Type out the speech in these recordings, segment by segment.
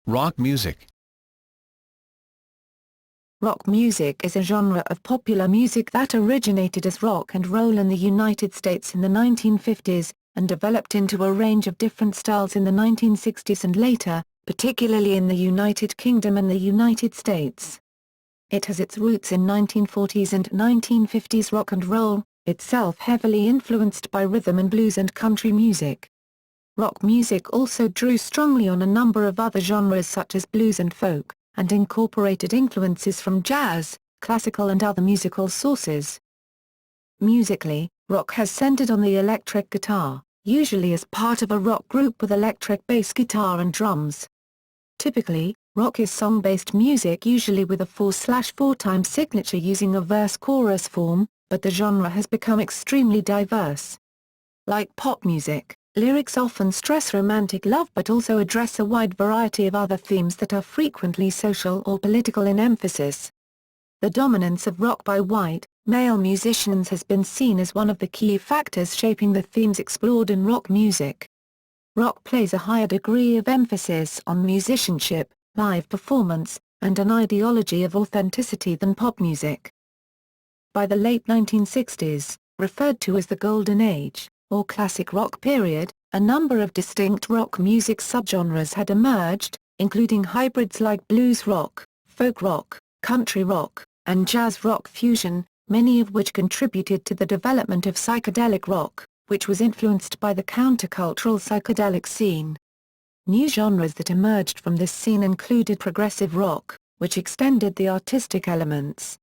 Rock music. Rock music is a genre of popular music that originated as rock and roll in the United States in the 1950s, and developed into a range of different styles in the 1960s and later, particularly in the United Kingdom and the United States. It has its roots in 1940s and 1950s rock and roll, itself heavily influenced by rhythm and blues and country music. Rock music also drew strongly on a number of other genres such as blues and folk, and incorporated influences from jazz, classical and other musical sources. Musically, rock has centered on the electric guitar, usually as part of a rock group with electric bass guitar and drums. Typically, rock is song-based music usually with a 4/4-time signature using a verse-chorus form, but the genre has become extremely diverse. Like pop music, lyrics often stress romantic love but also address a wide variety of other themes that are frequently social or political in emphasis. The dominance of rock by white, male musicians has been seen as one of the key factors shaping the themes explored in rock music. Rock plays a higher degree of emphasis on musicianship, live performance, and an ideology of authenticity than pop music. By the late 1960s, referred to as the Golden Age, or classic rock period, a number of distinct rock music subgenres had emerged, including hybrids like blues rock, folk rock, country rock, and jazz rock fusion, many of which contributed to the development of psychedelic rock, which was influenced by the countercultural psychedelic scene. New genres that emerged from this scene included progressive rock, which extended the artistic elements;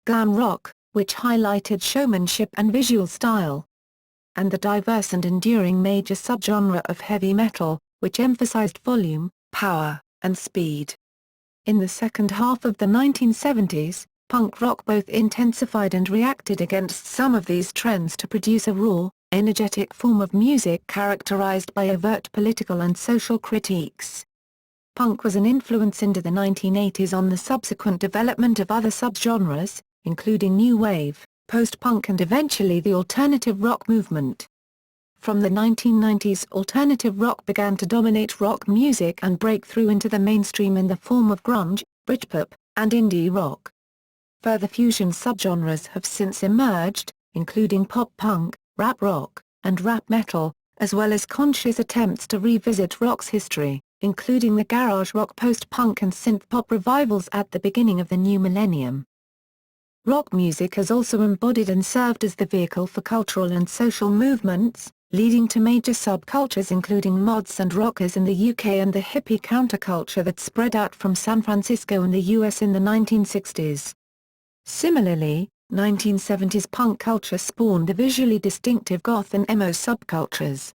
glam rock, which highlighted showmanship and visual style; and the diverse and enduring major subgenre of heavy metal, which emphasized volume, power, and speed. In the second half of the 1970s, punk rock both intensified and reacted against some of these trends to produce a raw, energetic form of music characterized by overt political and social critiques. Punk was an influence into the 1980s on the subsequent development of other subgenres, including new wave, post-punk and eventually the alternative rock movement. From the 1990s, alternative rock began to dominate rock music and break through into the mainstream in the form of grunge, Britpop, and indie rock. Further fusion subgenres have since emerged, including pop-punk, rap rock, and rap metal, as well as conscious attempts to revisit rock's history, including the garage rock post-punk and synth-pop revivals at the beginning of the new millennium. Rock music has also embodied and served as the vehicle for cultural and social movements, leading to major subcultures including mods and rockers in the UK and the hippie counterculture that spread out from San Francisco and the US in the 1960s. Similarly, 1970s punk culture spawned the visually distinctive goth and emo subcultures.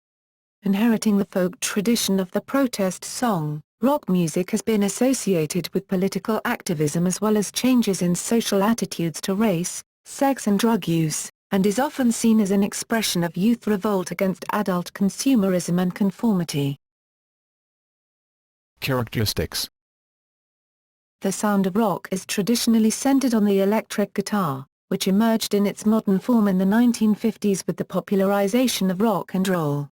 Inheriting the folk tradition of the protest song, rock music has been associated with political activism as well as changes in social attitudes to race, sex and drug use, and is often seen as an expression of youth revolt against adult consumerism and conformity. Characteristics. The sound of rock is traditionally centered on the electric guitar, which emerged in its modern form in the 1950s with the popularization of rock and roll.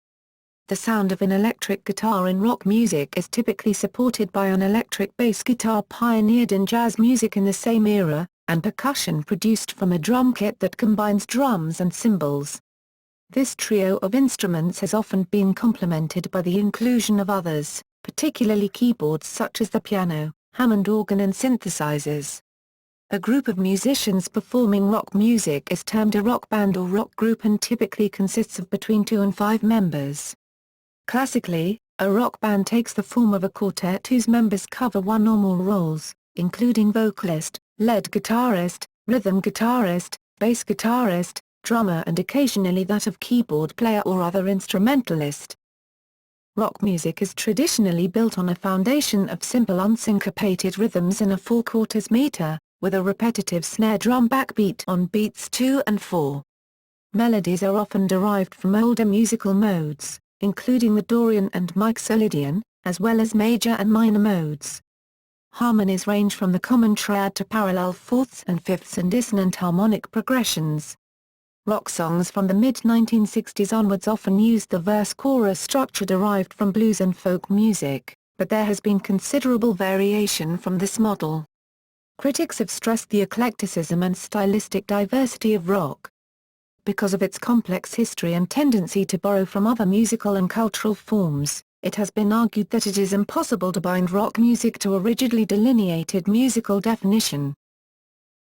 The sound of an electric guitar in rock music is typically supported by an electric bass guitar pioneered in jazz music in the same era, and percussion produced from a drum kit that combines drums and cymbals. This trio of instruments has often been complemented by the inclusion of others, particularly keyboards such as the piano, Hammond organ and synthesizers. A group of musicians performing rock music is termed a rock band or rock group and typically consists of between 2 and 5 members. Classically, a rock band takes the form of a quartet whose members cover one or more roles, including vocalist, lead guitarist, rhythm guitarist, bass guitarist, drummer and occasionally that of keyboard player or other instrumentalist. Rock music is traditionally built on a foundation of simple unsyncopated rhythms in a 4/4 meter, with a repetitive snare drum backbeat on beats 2 and 4. Melodies are often derived from older musical modes, including the Dorian and Mixolydian, as well as major and minor modes. Harmonies range from the common triad to parallel fourths and fifths and dissonant harmonic progressions. Rock songs from the mid-1960s onwards often used the verse-chorus structure derived from blues and folk music, but there has been considerable variation from this model. Critics have stressed the eclecticism and stylistic diversity of rock. Because of its complex history and tendency to borrow from other musical and cultural forms, it has been argued that it is impossible to bind rock music to a rigidly delineated musical definition.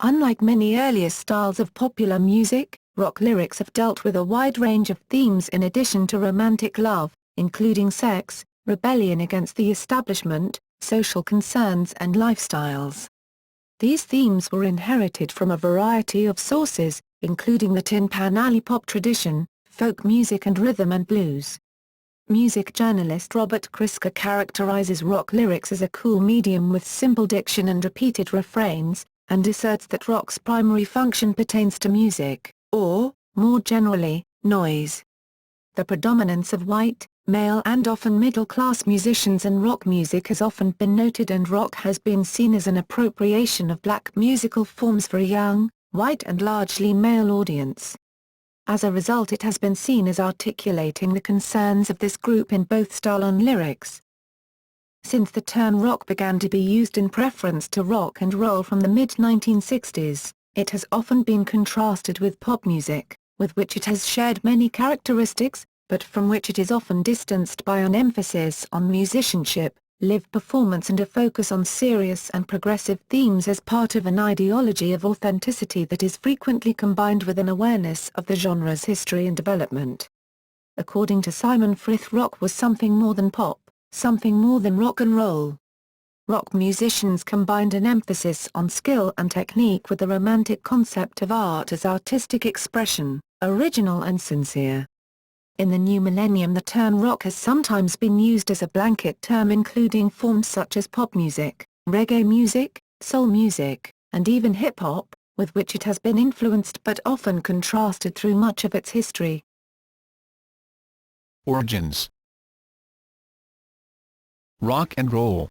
Unlike many earlier styles of popular music, rock lyrics have dealt with a wide range of themes in addition to romantic love, including sex, rebellion against the establishment, social concerns and lifestyles. These themes were inherited from a variety of sources, including the Tin Pan Alley pop tradition, folk music and rhythm and blues. Music journalist Robert Christgau characterizes rock lyrics as a cool medium with simple diction and repeated refrains, and asserts that rock's primary function pertains to music, or, more generally, noise. The predominance of white, male and often middle-class musicians in rock music has often been noted, and rock has been seen as an appropriation of black musical forms for a young, white and largely male audience. As a result, it has been seen as articulating the concerns of this group in both style and lyrics. Since the term rock began to be used in preference to rock and roll from the mid-1960s, it has often been contrasted with pop music, with which it has shared many characteristics, but from which it is often distanced by an emphasis on musicianship, live performance and a focus on serious and progressive themes as part of an ideology of authenticity that is frequently combined with an awareness of the genre's history and development. According to Simon Frith, rock was something more than pop, something more than rock and roll. Rock musicians combined an emphasis on skill and technique with the romantic concept of art as artistic expression, original and sincere. In the new millennium, the term rock has sometimes been used as a blanket term including forms such as pop music, reggae music, soul music, and even hip-hop, with which it has been influenced but often contrasted through much of its history. Origins. Rock and roll.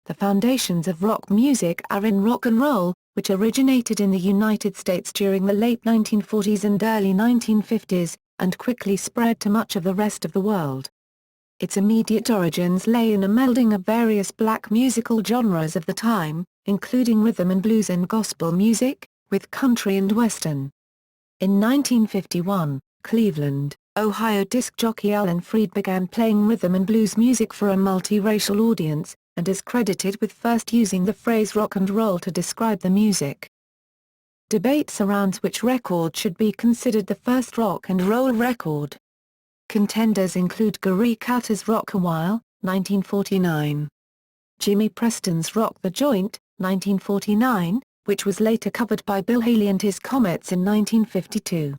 The foundations of rock music are in rock and roll, which originated in the United States during the late 1940s and early 1950s, and quickly spread to much of the rest of the world. Its immediate origins lay in a melding of various black musical genres of the time, including rhythm and blues and gospel music, with country and western. In 1951, Cleveland, Ohio disc jockey Alan Freed began playing rhythm and blues music for a multiracial audience, and is credited with first using the phrase rock and roll to describe the music. Debate surrounds which record should be considered the first rock and roll record. Contenders include Gary Carter's Rock a While, 1949. Jimmy Preston's Rock the Joint, 1949, which was later covered by Bill Haley and his Comets in 1952.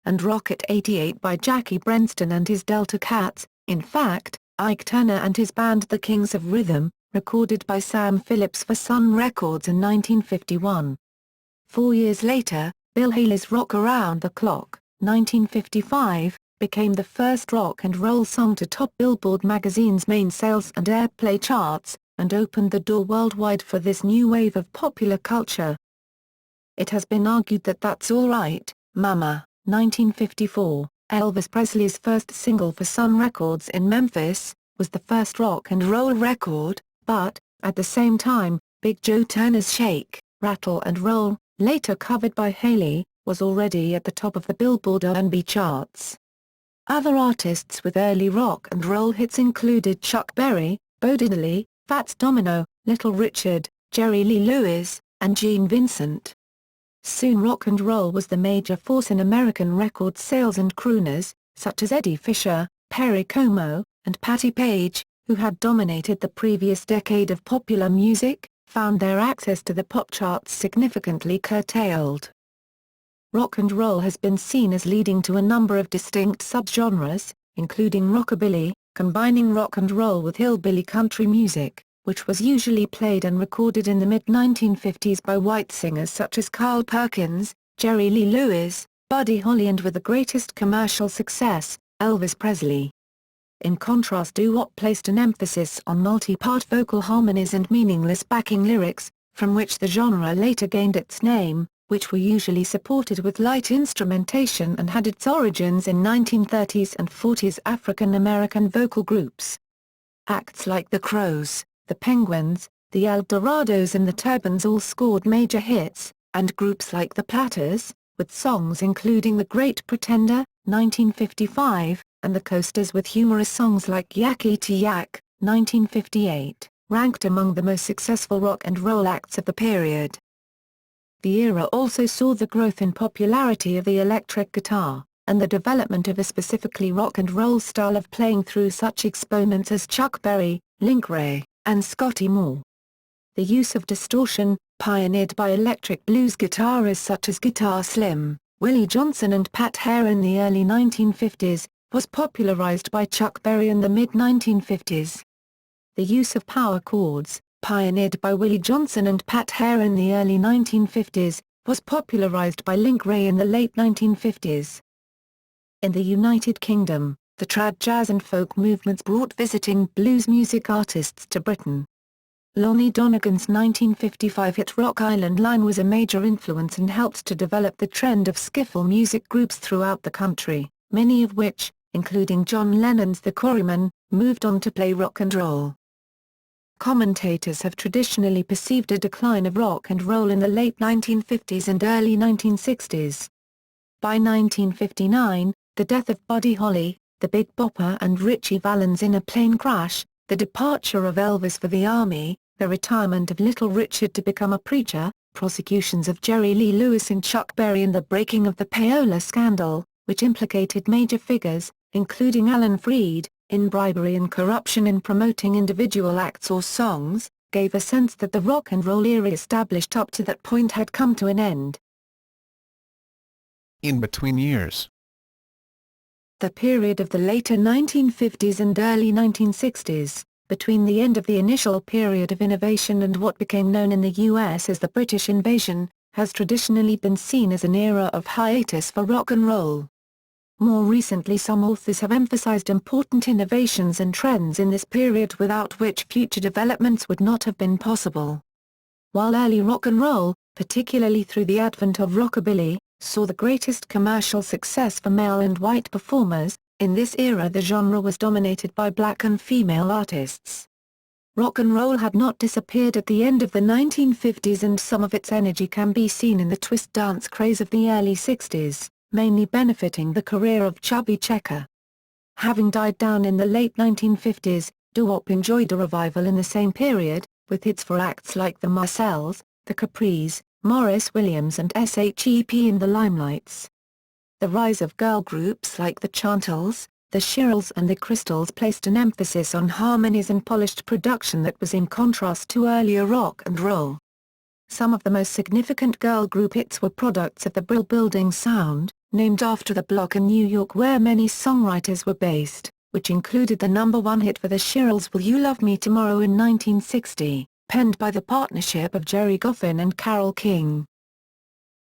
And Rock at 88 by Jackie Brenston and his Delta Cats. In fact, Ike Turner and his band The Kings of Rhythm, recorded by Sam Phillips for Sun Records in 1951. 4 years later, Bill Haley's Rock Around the Clock, 1955, became the first rock and roll song to top Billboard magazine's main sales and airplay charts, and opened the door worldwide for this new wave of popular culture. It has been argued that That's All Right, Mama, 1954, Elvis Presley's first single for Sun Records in Memphis, was the first rock and roll record, but, at the same time, Big Joe Turner's Shake, Rattle and Roll, later covered by Haley, was already at the top of the Billboard R&B charts. Other artists with early rock and roll hits included Chuck Berry, Bo Diddley, Fats Domino, Little Richard, Jerry Lee Lewis, and Gene Vincent. Soon rock and roll was the major force in American record sales, and crooners, such as Eddie Fisher, Perry Como, and Patti Page, who had dominated the previous decade of popular music, found their access to the pop charts significantly curtailed. Rock and roll has been seen as leading to a number of distinct subgenres, including rockabilly, combining rock and roll with hillbilly country music, which was usually played and recorded in the mid-1950s by white singers such as Carl Perkins, Jerry Lee Lewis, Buddy Holly, and with the greatest commercial success, Elvis Presley. In contrast, doo-wop placed an emphasis on multi-part vocal harmonies and meaningless backing lyrics, from which the genre later gained its name, which were usually supported with light instrumentation and had its origins in 1930s and 40s African American vocal groups. Acts like the Crows, the Penguins, the El Dorados and the Turbans all scored major hits, and groups like the Platters, with songs including The Great Pretender, 1955, and the Coasters with humorous songs like Yakky to Yak, 1958, ranked among the most successful rock and roll acts of the period. The era also saw the growth in popularity of the electric guitar, and the development of a specifically rock and roll style of playing through such exponents as Chuck Berry, Link Wray, and Scotty Moore. The use of distortion, pioneered by electric blues guitarists such as Guitar Slim, Willie Johnson and Pat Hare in the early 1950s, was popularized by Chuck Berry in the mid-1950s. The use of power chords, pioneered by Willie Johnson and Pat Hare in the early 1950s, was popularized by Link Wray in the late 1950s. In the United Kingdom, the trad jazz and folk movements brought visiting blues music artists to Britain. Lonnie Donegan's 1955 hit Rock Island Line was a major influence and helped to develop the trend of skiffle music groups throughout the country, many of which, including John Lennon's The Quarrymen, moved on to play rock and roll. Commentators have traditionally perceived a decline of rock and roll in the late 1950s and early 1960s. By 1959, the death of Buddy Holly, the Big Bopper and Ritchie Valens in a plane crash, the departure of Elvis for the Army, the retirement of Little Richard to become a preacher, prosecutions of Jerry Lee Lewis and Chuck Berry and the breaking of the payola scandal, which implicated major figures, including Alan Freed, in bribery and corruption in promoting individual acts or songs, gave a sense that the rock and roll era established up to that point had come to an end. In between years. The period of the later 1950s and early 1960s, between the end of the initial period of innovation and what became known in the U.S. as the British invasion, has traditionally been seen as an era of hiatus for rock and roll. More recently, some authors have emphasized important innovations and trends in this period without which future developments would not have been possible. While early rock and roll, particularly through the advent of rockabilly, saw the greatest commercial success for male and white performers, in this era the genre was dominated by black and female artists. Rock and roll had not disappeared at the end of the 1950s and some of its energy can be seen in the twist dance craze of the early 60s. Mainly benefiting the career of Chubby Checker. Having died down in the late 1950s, doo-wop enjoyed a revival in the same period, with hits for acts like the Marcells, the Capris, Maurice Williams and SHEP in the limelights. The rise of girl groups like the Chantels, the Shirelles and the Crystals placed an emphasis on harmonies and polished production that was in contrast to earlier rock and roll. Some of the most significant girl group hits were products of the Brill Building sound, named after the block in New York where many songwriters were based, which included the #1 hit for the Shirelles Will You Love Me Tomorrow in 1960, penned by the partnership of Jerry Goffin and Carole King.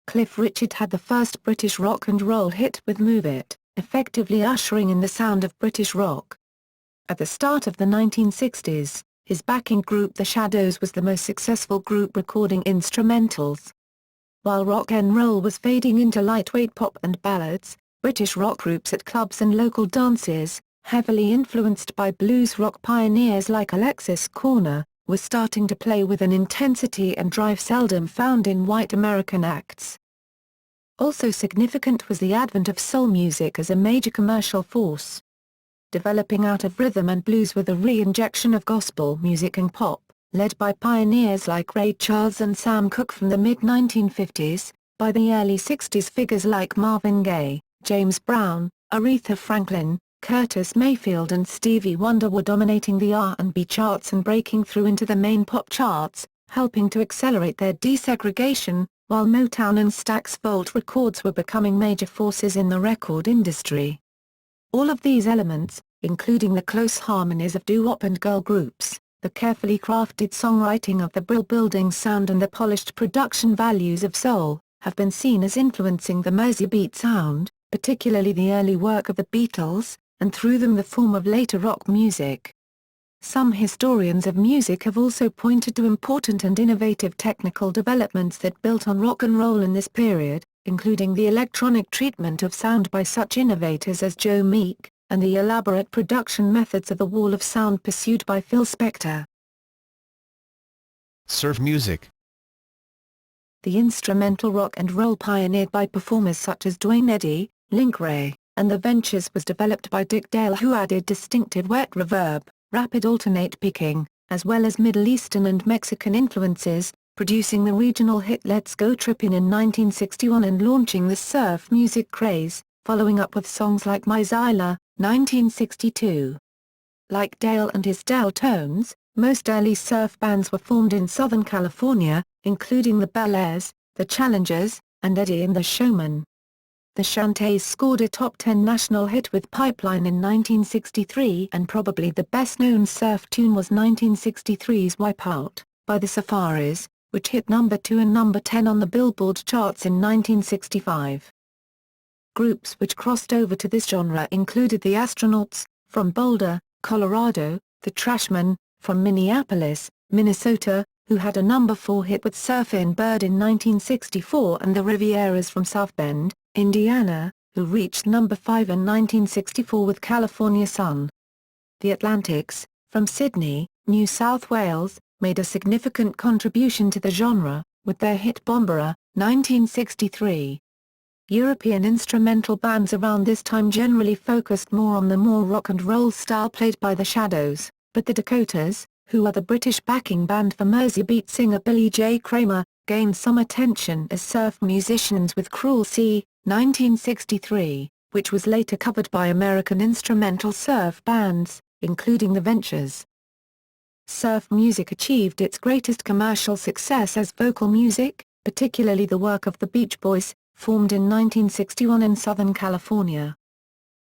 Cliff Richard had the first British rock and roll hit with Move It, effectively ushering in the sound of British rock. At the start of the 1960s, his backing group The Shadows was the most successful group recording instrumentals. While rock and roll was fading into lightweight pop and ballads, British rock groups at clubs and local dances, heavily influenced by blues rock pioneers like Alexis Corner, were starting to play with an intensity and drive seldom found in white American acts. Also significant was the advent of soul music as a major commercial force. Developing out of rhythm and blues with a re-injection of gospel music and pop, led by pioneers like Ray Charles and Sam Cooke from the mid-1950s, by the early 60s figures like Marvin Gaye, James Brown, Aretha Franklin, Curtis Mayfield and Stevie Wonder were dominating the R&B charts and breaking through into the main pop charts, helping to accelerate their desegregation, while Motown and Stax Volt Records were becoming major forces in the record industry. All of these elements, including the close harmonies of doo-wop and girl groups, the carefully crafted songwriting of the Brill Building sound and the polished production values of soul, have been seen as influencing the Merseybeat sound, particularly the early work of the Beatles, and through them the form of later rock music. Some historians of music have also pointed to important and innovative technical developments that built on rock and roll in this period, including the electronic treatment of sound by such innovators as Joe Meek, and the elaborate production methods of the wall of sound pursued by Phil Spector. Surf music. The instrumental rock and roll pioneered by performers such as Duane Eddy, Link Wray, and The Ventures was developed by Dick Dale, who added distinctive wet reverb, rapid alternate picking, as well as Middle Eastern and Mexican influences, producing the regional hit Let's Go Trippin' in 1961 and launching the surf music craze, following up with songs like My Zyla, 1962. Like Dale and his Deltones, most early surf bands were formed in Southern California, including the Bel Airs, the Challengers, and Eddie and the Showmen. The Shantays scored a top 10 national hit with Pipeline in 1963, and probably the best-known surf tune was 1963's Wipeout, by the Safaris, which hit number 2 and number 10 on the Billboard charts in 1965. Groups which crossed over to this genre included the Astronauts, from Boulder, Colorado, the Trashmen, from Minneapolis, Minnesota, who had a number 4 hit with Surfin' Bird in 1964, and the Rivieras from South Bend, Indiana, who reached number 5 in 1964 with California Sun. The Atlantics, from Sydney, New South Wales, made a significant contribution to the genre, with their hit Bombera, 1963. European instrumental bands around this time generally focused more on the more rock and roll style played by the Shadows, but the Dakotas, who are the British backing band for Mersey beat singer Billy J. Kramer, gained some attention as surf musicians with Cruel Sea, 1963, which was later covered by American instrumental surf bands, including The Ventures. Surf music achieved its greatest commercial success as vocal music, particularly the work of the Beach Boys, formed in 1961 in Southern California.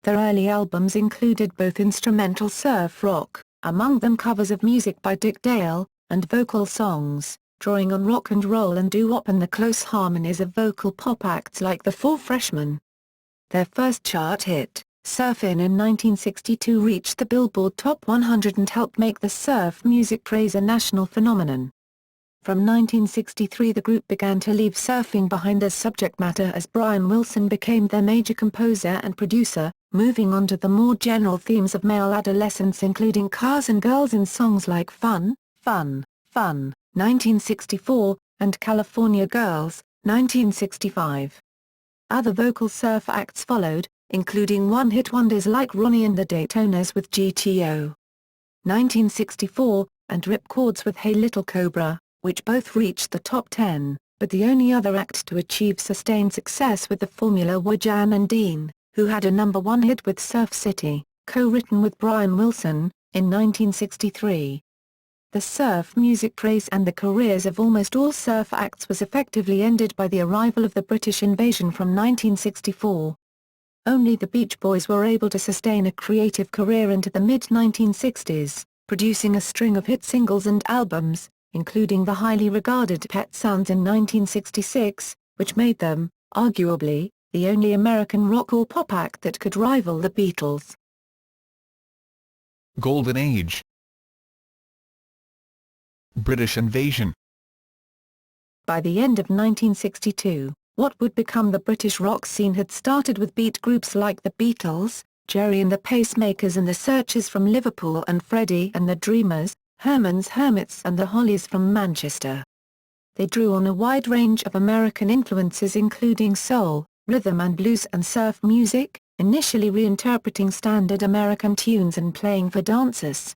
Their early albums included both instrumental surf rock, among them covers of music by Dick Dale, and vocal songs, drawing on rock and roll and doo-wop and the close harmonies of vocal pop acts like the Four Freshmen. Their first chart hit, Surfin' in 1962, reached the Billboard Top 100 and helped make the surf music craze a national phenomenon. From 1963 the group began to leave surfing behind as subject matter as Brian Wilson became their major composer and producer, moving on to the more general themes of male adolescence, including cars and girls in songs like Fun, Fun, Fun, 1964, and California Girls, 1965. Other vocal surf acts followed, including one-hit wonders like Ronnie and the Daytonas with GTO, 1964, and Rip Chords with Hey Little Cobra, which both reached the top 10, but the only other act to achieve sustained success with the formula were Jan and Dean, who had a number 1 hit with Surf City, co-written with Brian Wilson, in 1963. The surf music craze and the careers of almost all surf acts was effectively ended by the arrival of the British invasion from 1964. Only the Beach Boys were able to sustain a creative career into the mid-1960s, producing a string of hit singles and albums, including the highly regarded Pet Sounds in 1966, which made them, arguably, the only American rock or pop act that could rival the Beatles. Golden Age. British invasion. By the end of 1962, what would become the British rock scene had started with beat groups like the Beatles, Gerry and the Pacemakers and the Searchers from Liverpool, and Freddie and the Dreamers, Herman's Hermits and the Hollies from Manchester. They drew on a wide range of American influences including soul, rhythm and blues and surf music, initially reinterpreting standard American tunes and playing for dancers.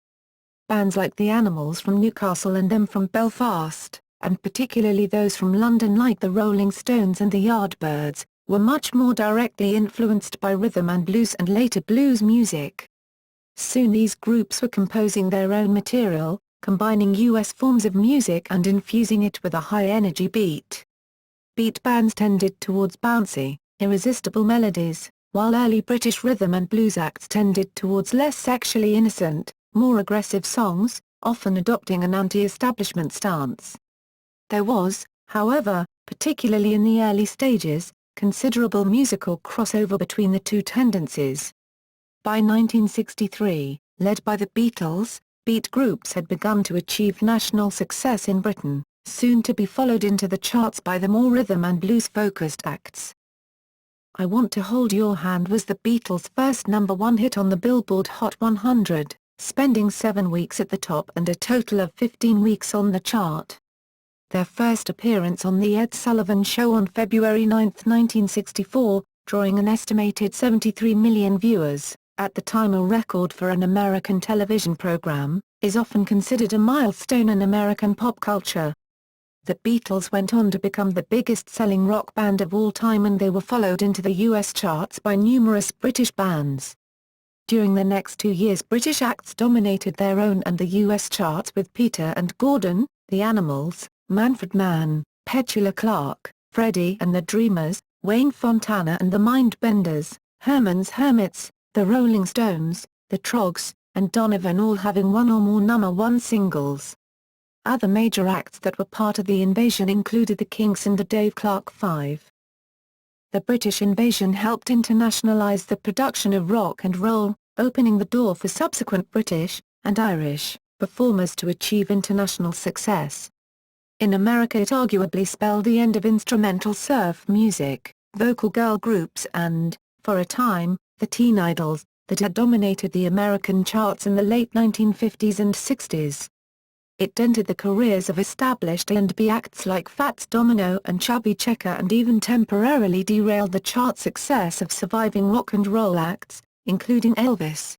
Bands like the Animals from Newcastle and Them from Belfast, and particularly those from London like the Rolling Stones and the Yardbirds, were much more directly influenced by rhythm and blues and later blues music. Soon these groups were composing their own material, combining U.S. forms of music and infusing it with a high-energy beat. Beat bands tended towards bouncy, irresistible melodies, while early British rhythm and blues acts tended towards less sexually innocent, more aggressive songs, often adopting an anti-establishment stance. There was, however, particularly in the early stages, considerable musical crossover between the two tendencies. By 1963, led by the Beatles, beat groups had begun to achieve national success in Britain, soon to be followed into the charts by the more rhythm and blues-focused acts. I Want to Hold Your Hand was the Beatles' first #1 hit on the Billboard Hot 100, spending 7 weeks at the top and a total of 15 weeks on the chart. Their first appearance on The Ed Sullivan Show on February 9, 1964, drawing an estimated 73 million viewers, at the time a record for an American television program, is often considered a milestone in American pop culture. The Beatles went on to become the biggest-selling rock band of all time, and they were followed into the US charts by numerous British bands. During the next 2 years, British acts dominated their own and the US charts with Peter and Gordon, The Animals, Manfred Mann, Petula Clark, Freddie and the Dreamers, Wayne Fontana and the Mindbenders, Herman's Hermits, the Rolling Stones, the Trogs, and Donovan all having one or more #1 singles. Other major acts that were part of the invasion included the Kinks and the Dave Clark Five. The British invasion helped internationalize the production of rock and roll, opening the door for subsequent British, and Irish, performers to achieve international success. In America it arguably spelled the end of instrumental surf music, vocal girl groups and, for a time, the teen idols, that had dominated the American charts in the late 1950s and 60s. It dented the careers of established A&B acts like Fats Domino and Chubby Checker, and even temporarily derailed the chart success of surviving rock and roll acts, including Elvis.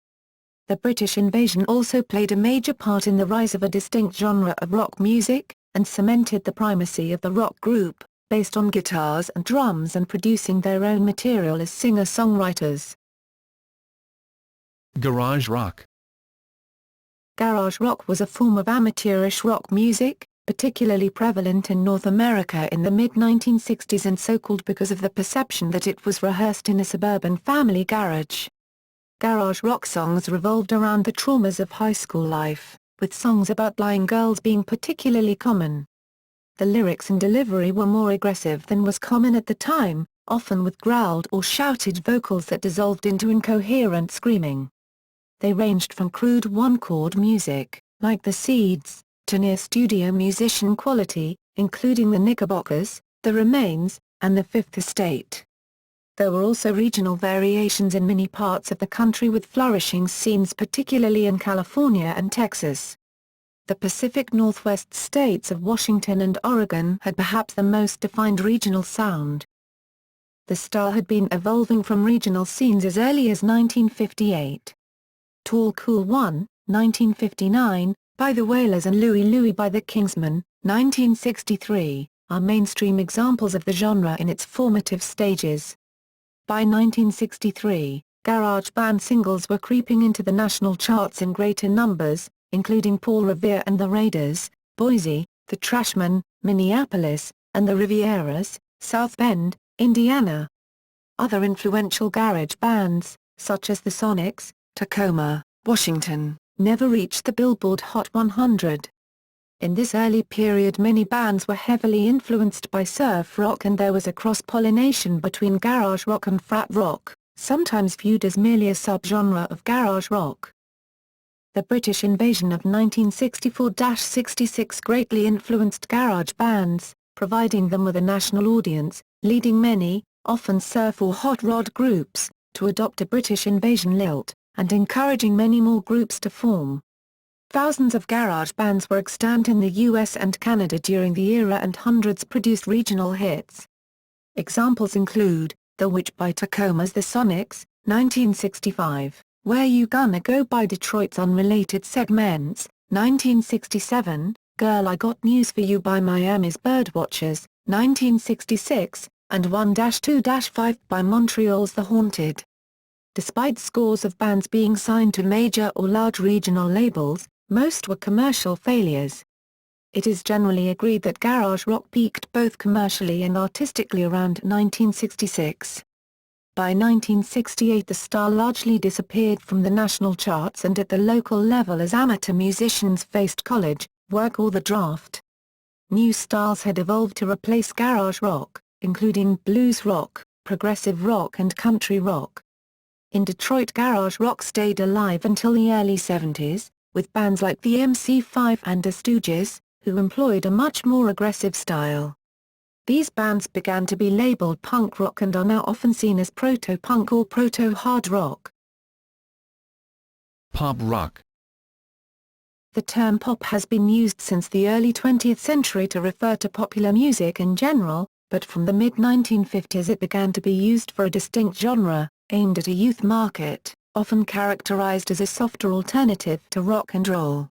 The British invasion also played a major part in the rise of a distinct genre of rock music, and cemented the primacy of the rock group, based on guitars and drums and producing their own material as singer-songwriters. Garage rock. Garage rock was a form of amateurish rock music, particularly prevalent in North America in the mid-1960s and so-called because of the perception that it was rehearsed in a suburban family garage. Garage rock songs revolved around the traumas of high school life, with songs about lying girls being particularly common. The lyrics and delivery were more aggressive than was common at the time, often with growled or shouted vocals that dissolved into incoherent screaming. They ranged from crude one-chord music, like the Seeds, to near studio musician quality, including the Knickerbockers, the Remains, and the Fifth Estate. There were also regional variations in many parts of the country with flourishing scenes, particularly in California and Texas. The Pacific Northwest states of Washington and Oregon had perhaps the most defined regional sound. The style had been evolving from regional scenes as early as 1958. Tall Cool One, 1959, by the Wailers, and Louie Louie by the Kingsmen, 1963, are mainstream examples of the genre in its formative stages. By 1963, garage band singles were creeping into the national charts in greater numbers, including Paul Revere and the Raiders, Boise, the Trashmen, Minneapolis, and the Rivieras, South Bend, Indiana. Other influential garage bands, such as the Sonics, Tacoma, Washington, never reached the Billboard Hot 100. In this early period many bands were heavily influenced by surf rock, and there was a cross-pollination between garage rock and frat rock, sometimes viewed as merely a subgenre of garage rock. The British invasion of 1964-66 greatly influenced garage bands, providing them with a national audience, leading many, often surf or hot rod groups, to adopt a British invasion lilt, and encouraging many more groups to form. Thousands of garage bands were extant in the US and Canada during the era, and hundreds produced regional hits. Examples include, The Witch by Tacoma's The Sonics, 1965, Where You Gonna Go by Detroit's Unrelated Segments, 1967, Girl I Got News for You by Miami's Birdwatchers, 1966, and 1-2-5 by Montreal's The Haunted. Despite scores of bands being signed to major or large regional labels, most were commercial failures. It is generally agreed that garage rock peaked both commercially and artistically around 1966. By 1968 the style largely disappeared from the national charts and at the local level as amateur musicians faced college work or the draft. New styles had evolved to replace garage rock, including blues rock, progressive rock and country rock. In Detroit, garage rock stayed alive until the early 70s, with bands like the MC5 and the Stooges, who employed a much more aggressive style. These bands began to be labeled punk rock and are now often seen as proto-punk or proto-hard rock. Pop rock. The term pop has been used since the early 20th century to refer to popular music in general, but from the mid-1950s it began to be used for a distinct genre, aimed at a youth market, often characterized as a softer alternative to rock and roll.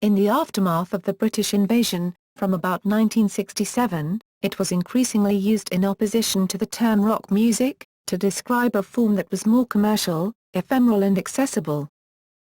In the aftermath of the British invasion, from about 1967, it was increasingly used in opposition to the term rock music, to describe a form that was more commercial, ephemeral and accessible.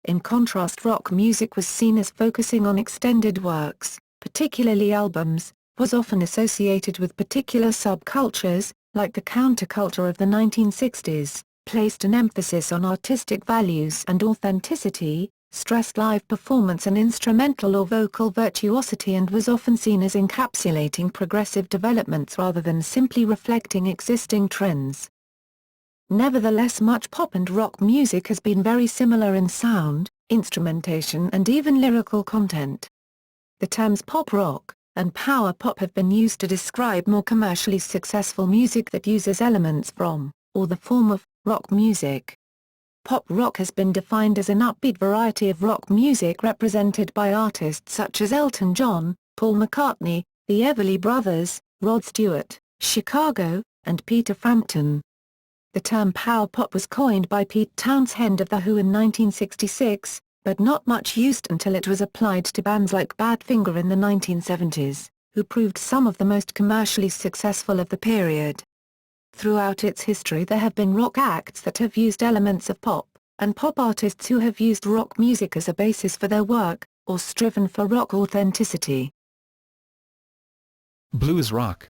In contrast, rock music was seen as focusing on extended works, particularly albums, was often associated with particular subcultures, like the counterculture of the 1960s, placed an emphasis on artistic values and authenticity, stressed live performance and instrumental or vocal virtuosity, and was often seen as encapsulating progressive developments rather than simply reflecting existing trends. Nevertheless, much pop and rock music has been very similar in sound, instrumentation and even lyrical content. The terms pop rock and power pop have been used to describe more commercially successful music that uses elements from, or the form of, rock music. Pop rock has been defined as an upbeat variety of rock music represented by artists such as Elton John, Paul McCartney, the Everly Brothers, Rod Stewart, Chicago, and Peter Frampton. The term power pop was coined by Pete Townshend of The Who in 1966, but not much used until it was applied to bands like Badfinger in the 1970s, who proved some of the most commercially successful of the period. Throughout its history there have been rock acts that have used elements of pop, and pop artists who have used rock music as a basis for their work, or striven for rock authenticity. Blues rock.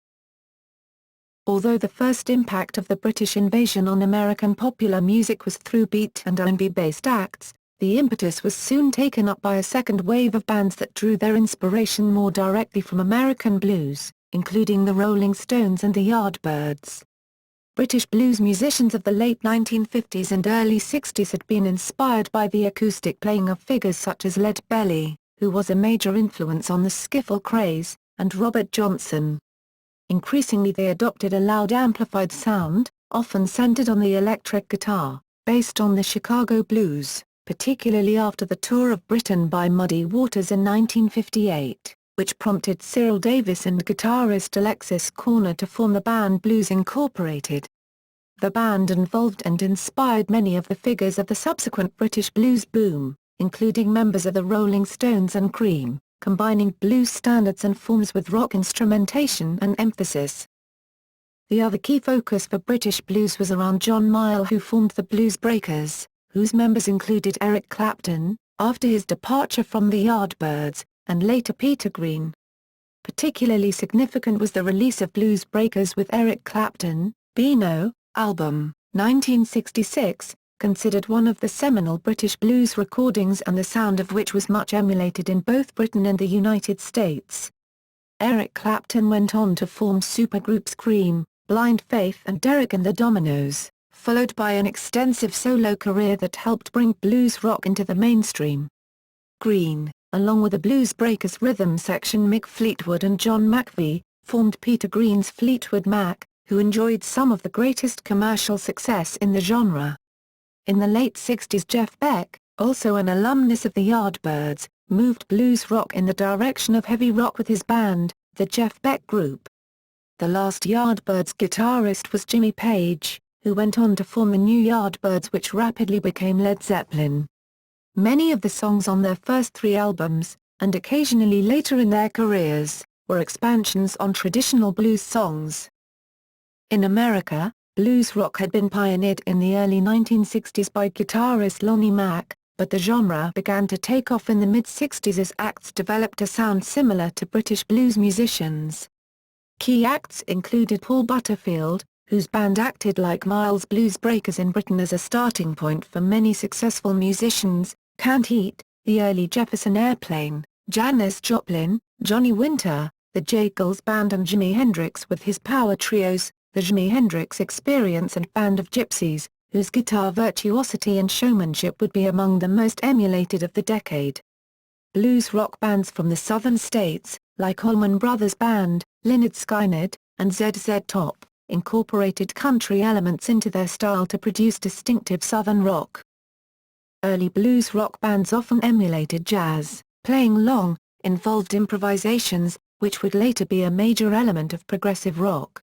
Although the first impact of the British invasion on American popular music was through beat and R&B-based acts, the impetus was soon taken up by a second wave of bands that drew their inspiration more directly from American blues, including the Rolling Stones and the Yardbirds. British blues musicians of the late 1950s and early 60s had been inspired by the acoustic playing of figures such as Lead Belly, who was a major influence on the skiffle craze, and Robert Johnson. Increasingly they adopted a loud amplified sound, often centered on the electric guitar, based on the Chicago blues, particularly after the tour of Britain by Muddy Waters in 1958, which prompted Cyril Davis and guitarist Alexis Corner to form the band Blues Incorporated. The band involved and inspired many of the figures of the subsequent British blues boom, including members of the Rolling Stones and Cream, combining blues standards and forms with rock instrumentation and emphasis. The other key focus for British blues was around John Mayall, who formed the Blues Breakers, whose members included Eric Clapton, after his departure from the Yardbirds, and later Peter Green. Particularly significant was the release of Blues Breakers with Eric Clapton, Beano, album, 1966, considered one of the seminal British blues recordings and the sound of which was much emulated in both Britain and the United States. Eric Clapton went on to form supergroups Cream, Blind Faith and Derek and the Dominos, followed by an extensive solo career that helped bring blues rock into the mainstream. Green, along with the Blues Breakers rhythm section Mick Fleetwood and John McVie, formed Peter Green's Fleetwood Mac, who enjoyed some of the greatest commercial success in the genre. In the late 60s Jeff Beck, also an alumnus of the Yardbirds, moved blues rock in the direction of heavy rock with his band, the Jeff Beck Group. The last Yardbirds guitarist was Jimmy Page, who went on to form the new Yardbirds, which rapidly became Led Zeppelin. Many of the songs on their first three albums, and occasionally later in their careers, were expansions on traditional blues songs. In America, blues rock had been pioneered in the early 1960s by guitarist Lonnie Mack, but the genre began to take off in the mid-60s as acts developed a sound similar to British blues musicians. Key acts included Paul Butterfield, whose band acted like Mayall's Blues Breakers in Britain as a starting point for many successful musicians, Canned Heat, the early Jefferson Airplane, Janis Joplin, Johnny Winter, the Jagles Band and Jimi Hendrix with his power trios, the Jimi Hendrix Experience and Band of Gypsies, whose guitar virtuosity and showmanship would be among the most emulated of the decade. Blues rock bands from the southern states, like Allman Brothers Band, Lynyrd Skynyrd, and ZZ Top, incorporated country elements into their style to produce distinctive Southern rock. Early blues rock bands often emulated jazz, playing long, involved improvisations, which would later be a major element of progressive rock.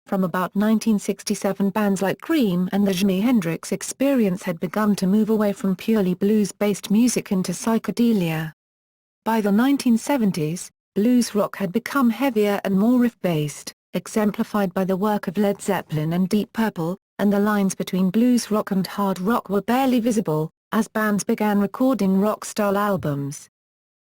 From about 1967, bands like Cream and the Jimi Hendrix Experience had begun to move away from purely blues-based music into psychedelia. By the 1970s, blues rock had become heavier and more riff-based, exemplified by the work of Led Zeppelin and Deep Purple, and the lines between blues rock and hard rock were barely visible, as bands began recording rock-style albums.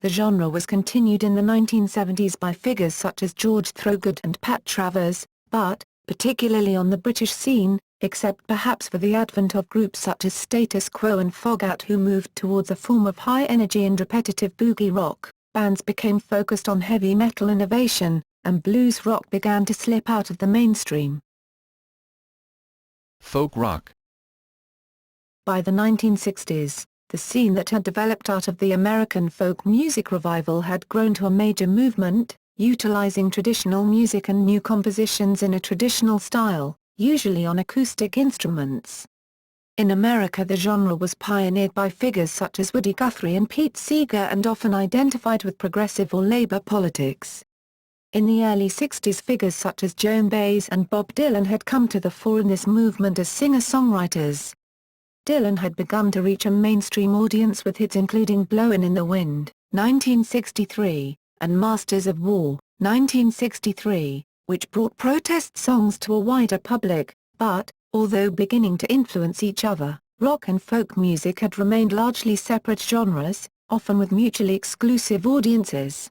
The genre was continued in the 1970s by figures such as George Thorogood and Pat Travers, but, particularly on the British scene, except perhaps for the advent of groups such as Status Quo and Fogat who moved towards a form of high-energy and repetitive boogie rock, bands became focused on heavy metal innovation, and blues rock began to slip out of the mainstream. Folk rock. By the 1960s, the scene that had developed out of the American folk music revival had grown to a major movement, utilizing traditional music and new compositions in a traditional style, usually on acoustic instruments. In America, the genre was pioneered by figures such as Woody Guthrie and Pete Seeger and often identified with progressive or labor politics. In the early 60s, figures such as Joan Baez and Bob Dylan had come to the fore in this movement as singer-songwriters. Dylan had begun to reach a mainstream audience with hits including Blowin' in the Wind, 1963, and Masters of War, 1963, which brought protest songs to a wider public, but, although beginning to influence each other, rock and folk music had remained largely separate genres, often with mutually exclusive audiences.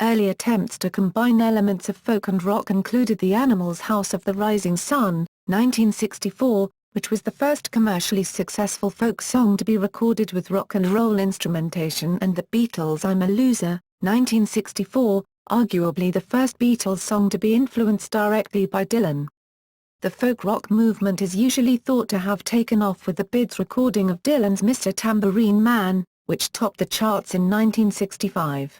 Early attempts to combine elements of folk and rock included the Animals' House of the Rising Sun, 1964, which was the first commercially successful folk song to be recorded with rock and roll instrumentation, and the Beatles' I'm a Loser, 1964, arguably the first Beatles song to be influenced directly by Dylan. The folk rock movement is usually thought to have taken off with the Bids recording of Dylan's Mr. Tambourine Man, which topped the charts in 1965.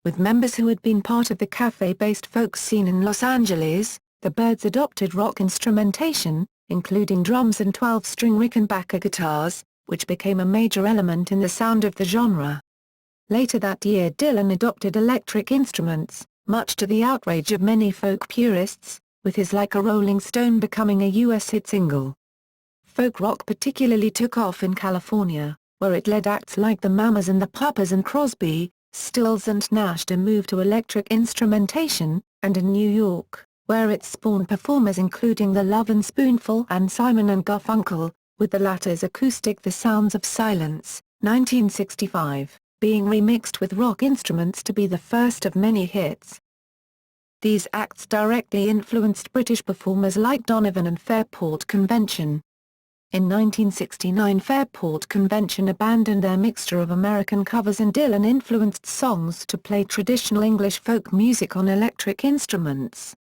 With members who had been part of the cafe-based folk scene in Los Angeles, the Byrds adopted rock instrumentation, including drums and 12-string Rickenbacker guitars, which became a major element in the sound of the genre. Later that year, Dylan adopted electric instruments, much to the outrage of many folk purists, with his Like a Rolling Stone becoming a U.S. hit single. Folk rock particularly took off in California, where it led acts like the Mamas and the Papas and Crosby, Stills and Nash to move to electric instrumentation, and in New York, where it spawned performers including The Lovin' Spoonful and Simon and Garfunkel, with the latter's acoustic The Sounds of Silence, 1965, being remixed with rock instruments to be the first of many hits. These acts directly influenced British performers like Donovan and Fairport Convention. In 1969, Fairport Convention abandoned their mixture of American covers and Dylan-influenced songs to play traditional English folk music on electric instruments.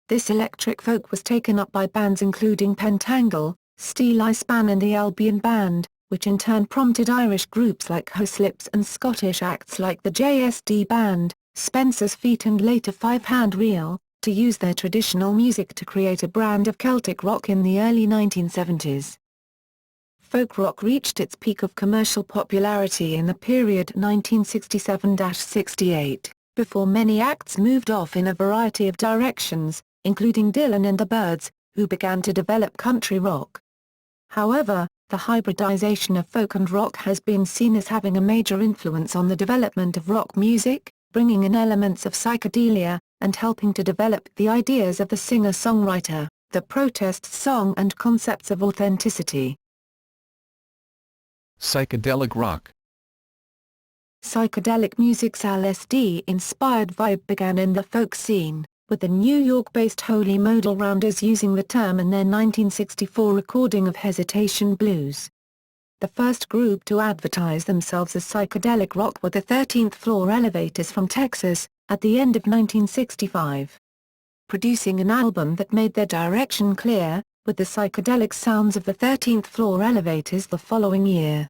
This electric folk was taken up by bands including Pentangle, Steely Span and the Albion Band, which in turn prompted Irish groups like Horslips and Scottish acts like the JSD Band, Spencer's Feet and later Five Hand Reel, to use their traditional music to create a brand of Celtic rock in the early 1970s. Folk rock reached its peak of commercial popularity in the period 1967-68, before many acts moved off in a variety of directions, including Dylan and the Byrds, who began to develop country rock. However, the hybridization of folk and rock has been seen as having a major influence on the development of rock music, bringing in elements of psychedelia, and helping to develop the ideas of the singer-songwriter, the protest song and concepts of authenticity. Psychedelic rock. Psychedelic music's LSD-inspired vibe began in the folk scene, with the New York-based Holy Modal Rounders using the term in their 1964 recording of Hesitation Blues. The first group to advertise themselves as psychedelic rock were the 13th Floor Elevators from Texas, at the end of 1965. Producing an album that made their direction clear, with the psychedelic sounds of the 13th Floor Elevators the following year.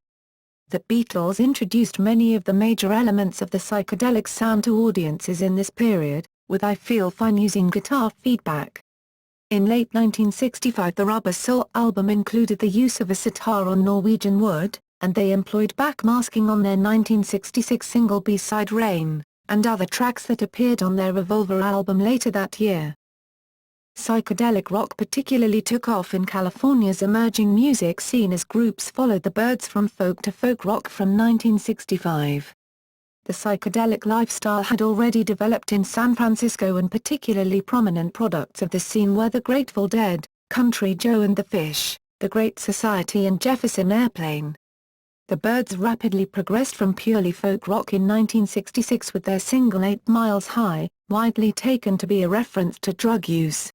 The Beatles introduced many of the major elements of the psychedelic sound to audiences in this period, with I Feel Fine using guitar feedback. In late 1965 the Rubber Soul album included the use of a sitar on Norwegian wood, and they employed backmasking on their 1966 single B-side Rain, and other tracks that appeared on their Revolver album later that year. Psychedelic rock particularly took off in California's emerging music scene as groups followed the Byrds from folk to folk rock from 1965. The psychedelic lifestyle had already developed in San Francisco, and particularly prominent products of the scene were the Grateful Dead, Country Joe and the Fish, The Great Society and Jefferson Airplane. The Byrds rapidly progressed from purely folk rock in 1966 with their single 8 Miles High, widely taken to be a reference to drug use.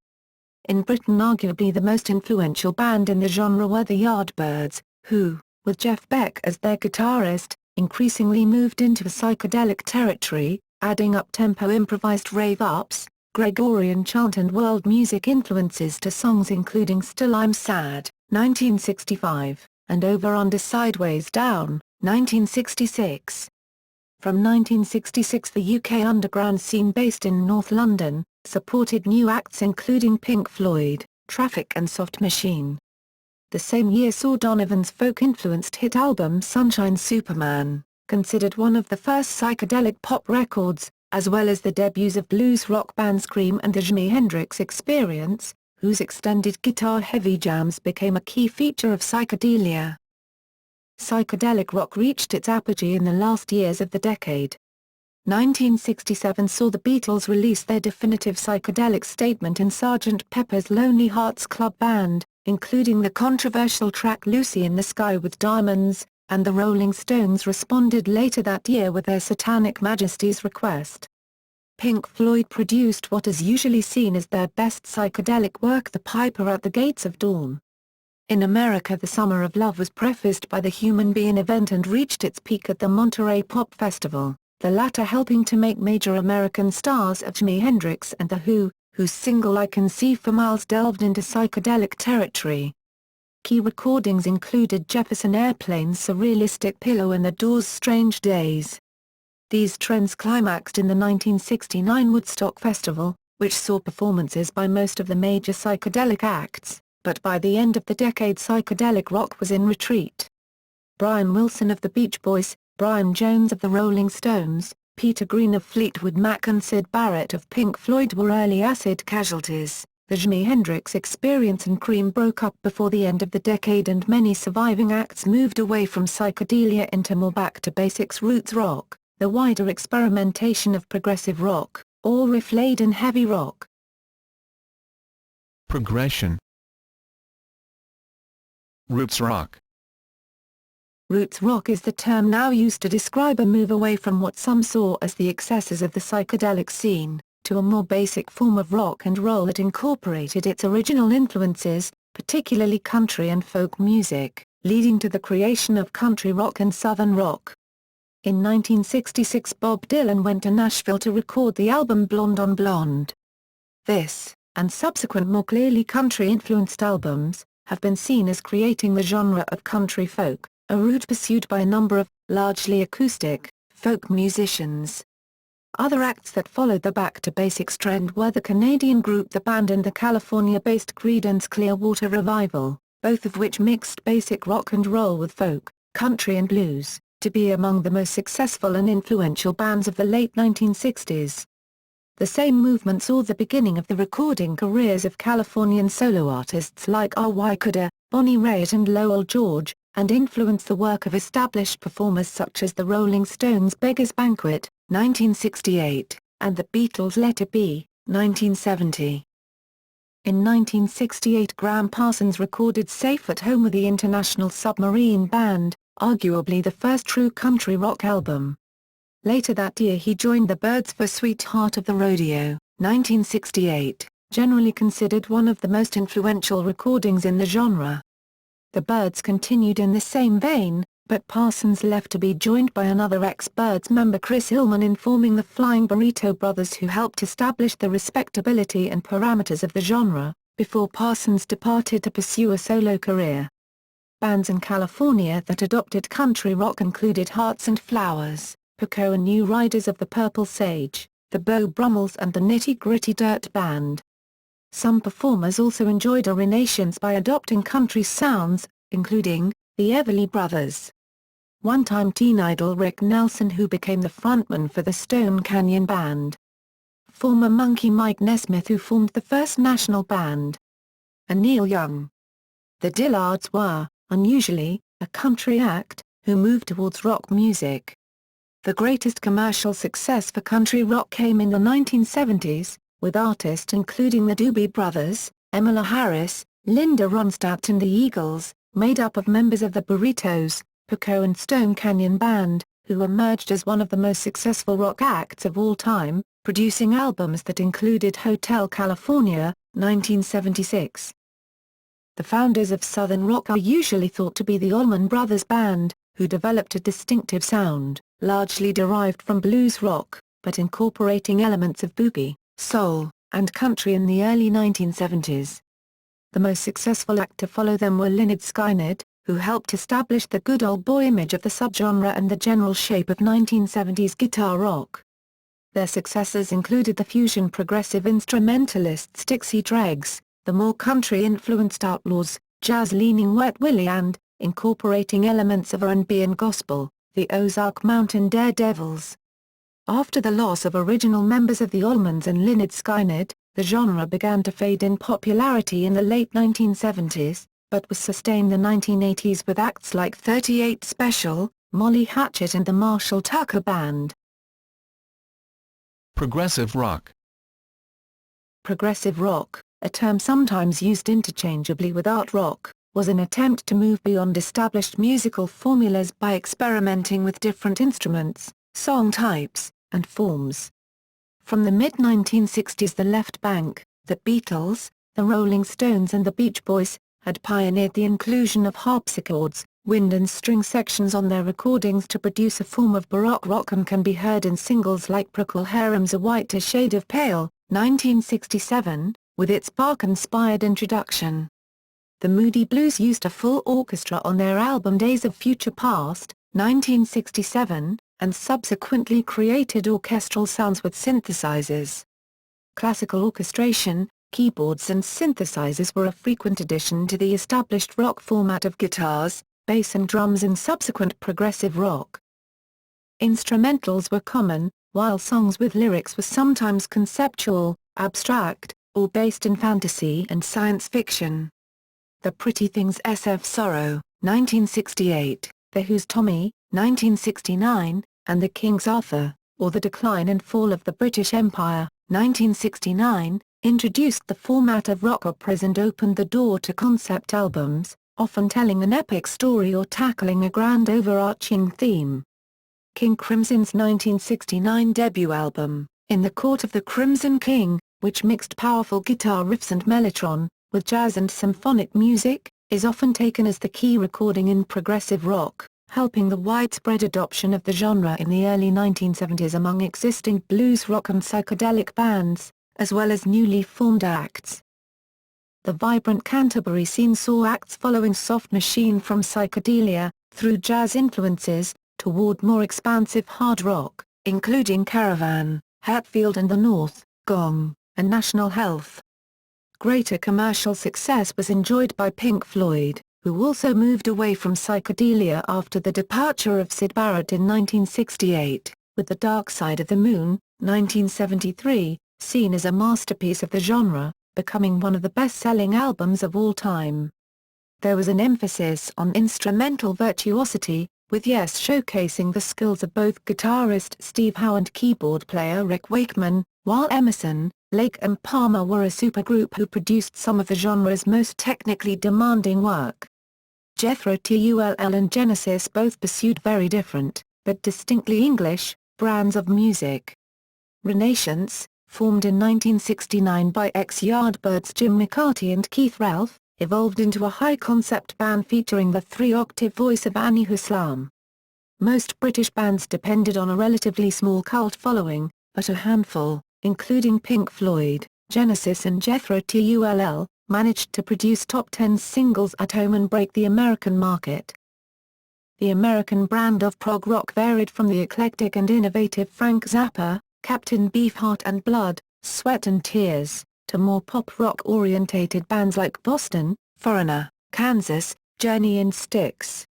In Britain arguably the most influential band in the genre were the Yardbirds, who, with Jeff Beck as their guitarist, increasingly moved into psychedelic territory, adding up-tempo improvised rave-ups, Gregorian chant and world music influences to songs including Still I'm Sad, 1965, and Over Under Sideways Down, 1966. From 1966 the UK underground scene based in North London, supported new acts including Pink Floyd, Traffic and Soft Machine. The same year saw Donovan's folk-influenced hit album Sunshine Superman, considered one of the first psychedelic pop records, as well as the debuts of blues rock band Scream and the Jimi Hendrix Experience, whose extended guitar-heavy jams became a key feature of psychedelia. Psychedelic rock reached its apogee in the last years of the decade. 1967 saw the Beatles release their definitive psychedelic statement in Sgt. Pepper's Lonely Hearts Club Band, including the controversial track Lucy in the Sky with Diamonds, and the Rolling Stones responded later that year with their Satanic Majesty's Request. Pink Floyd produced what is usually seen as their best psychedelic work, The Piper at the Gates of Dawn. In America the Summer of Love was prefaced by the Human Being event and reached its peak at the Monterey Pop Festival, the latter helping to make major American stars of Jimi Hendrix and The Who, whose single I Can See for Miles delved into psychedelic territory. Key recordings included Jefferson Airplane's Surrealistic Pillow and The Doors' Strange Days. These trends climaxed in the 1969 Woodstock Festival, which saw performances by most of the major psychedelic acts, but by the end of the decade psychedelic rock was in retreat. Brian Wilson of the Beach Boys, Brian Jones of the Rolling Stones, Peter Green of Fleetwood Mac and Syd Barrett of Pink Floyd were early acid casualties. The Jimi Hendrix Experience and Cream broke up before the end of the decade, and many surviving acts moved away from psychedelia into more back-to-basics roots rock, the wider experimentation of progressive rock, or riff-laden heavy rock. Progression. Roots rock. Roots rock is the term now used to describe a move away from what some saw as the excesses of the psychedelic scene, to a more basic form of rock and roll that incorporated its original influences, particularly country and folk music, leading to the creation of country rock and southern rock. In 1966 Bob Dylan went to Nashville to record the album Blonde on Blonde. This, and subsequent more clearly country-influenced albums, have been seen as creating the genre of country folk, a route pursued by a number of, largely acoustic, folk musicians. Other acts that followed the back-to-basics trend were the Canadian group The Band and the California-based Creedence Clearwater Revival, both of which mixed basic rock and roll with folk, country and blues, to be among the most successful and influential bands of the late 1960s. The same movement saw the beginning of the recording careers of Californian solo artists like R.Y. Kuda, Bonnie Raitt and Lowell George, and influenced the work of established performers such as the Rolling Stones' Beggar's Banquet, 1968, and the Beatles' Let It Be, 1970. In 1968 Graham Parsons recorded Safe at Home with the International Submarine Band, arguably the first true country rock album. Later that year he joined the Byrds for Sweetheart of the Rodeo, 1968, generally considered one of the most influential recordings in the genre. The Byrds continued in the same vein, but Parsons left to be joined by another ex-Byrds member Chris Hillman in forming the Flying Burrito Brothers, who helped establish the respectability and parameters of the genre, before Parsons departed to pursue a solo career. Bands in California that adopted country rock included Hearts and Flowers, Poco and New Riders of the Purple Sage, the Beau Brummels and the Nitty Gritty Dirt Band. Some performers also enjoyed a renaissance by adopting country sounds, including the Everly Brothers. One-time teen idol Rick Nelson, who became the frontman for the Stone Canyon Band. Former Monkey Mike Nesmith, who formed the first national band. And Neil Young. The Dillards were, unusually, a country act, who moved towards rock music. The greatest commercial success for country rock came in the 1970s, with artists including the Doobie Brothers, Emmylou Harris, Linda Ronstadt and the Eagles, made up of members of the Burritos, Poco and Stone Canyon Band, who emerged as one of the most successful rock acts of all time, producing albums that included Hotel California, 1976. The founders of Southern rock are usually thought to be the Allman Brothers Band, who developed a distinctive sound, largely derived from blues rock, but incorporating elements of boogie, soul, and country in the early 1970s. The most successful act to follow them were Lynyrd Skynyrd, who helped establish the good old boy image of the subgenre and the general shape of 1970s guitar rock. Their successors included the fusion progressive instrumentalists Dixie Dregs, the more country-influenced Outlaws, jazz-leaning Wet Willie and, incorporating elements of R&B and gospel, the Ozark Mountain Daredevils. After the loss of original members of the Allmans and Lynyrd Skynyrd, the genre began to fade in popularity in the late 1970s, but was sustained in the 1980s with acts like 38 Special, Molly Hatchet and the Marshall Tucker Band. Progressive rock. Progressive rock, a term sometimes used interchangeably with art rock, was an attempt to move beyond established musical formulas by experimenting with different instruments, song types, and forms. From the mid-1960s, the Left Bank, the Beatles, the Rolling Stones and the Beach Boys had pioneered the inclusion of harpsichords, wind and string sections on their recordings to produce a form of baroque rock, and can be heard in singles like Procol Harum's A Whiter Shade of Pale, 1967, with its Bach-inspired introduction. The Moody Blues used a full orchestra on their album Days of Future Past, 1967, and subsequently created orchestral sounds with synthesizers. Classical orchestration, keyboards and synthesizers were a frequent addition to the established rock format of guitars, bass and drums in subsequent progressive rock. Instrumentals were common, while songs with lyrics were sometimes conceptual, abstract, or based in fantasy and science fiction. The Pretty Things' SF Sorrow, 1968, The Who's Tommy, 1969, and The King's Arthur, or The Decline and Fall of the British Empire, 1969, introduced the format of rock operas and opened the door to concept albums, often telling an epic story or tackling a grand overarching theme. King Crimson's 1969 debut album, In the Court of the Crimson King, which mixed powerful guitar riffs and mellotron, with jazz and symphonic music, is often taken as the key recording in progressive rock, helping the widespread adoption of the genre in the early 1970s among existing blues rock and psychedelic bands, as well as newly formed acts. The vibrant Canterbury scene saw acts following Soft Machine from psychedelia, through jazz influences, toward more expansive hard rock, including Caravan, Hatfield and the North, Gong, and National Health. Greater commercial success was enjoyed by Pink Floyd, who also moved away from psychedelia after the departure of Syd Barrett in 1968, with The Dark Side of the Moon, 1973, seen as a masterpiece of the genre, becoming one of the best-selling albums of all time. There was an emphasis on instrumental virtuosity, with Yes showcasing the skills of both guitarist Steve Howe and keyboard player Rick Wakeman, while Emerson, Lake and Palmer were a supergroup who produced some of the genre's most technically demanding work. Jethro Tull and Genesis both pursued very different, but distinctly English, brands of music. Renaissance, formed in 1969 by ex-Yardbirds Jim McCarty and Keith Relf, evolved into a high-concept band featuring the three-octave voice of Annie Haslam. Most British bands depended on a relatively small cult following, but a handful, including Pink Floyd, Genesis and Jethro Tull, managed to produce top 10 singles at home and break the American market. The American brand of prog rock varied from the eclectic and innovative Frank Zappa, Captain Beefheart and Blood, Sweat and Tears, to more pop-rock-orientated bands like Boston, Foreigner, Kansas, Journey and Styx.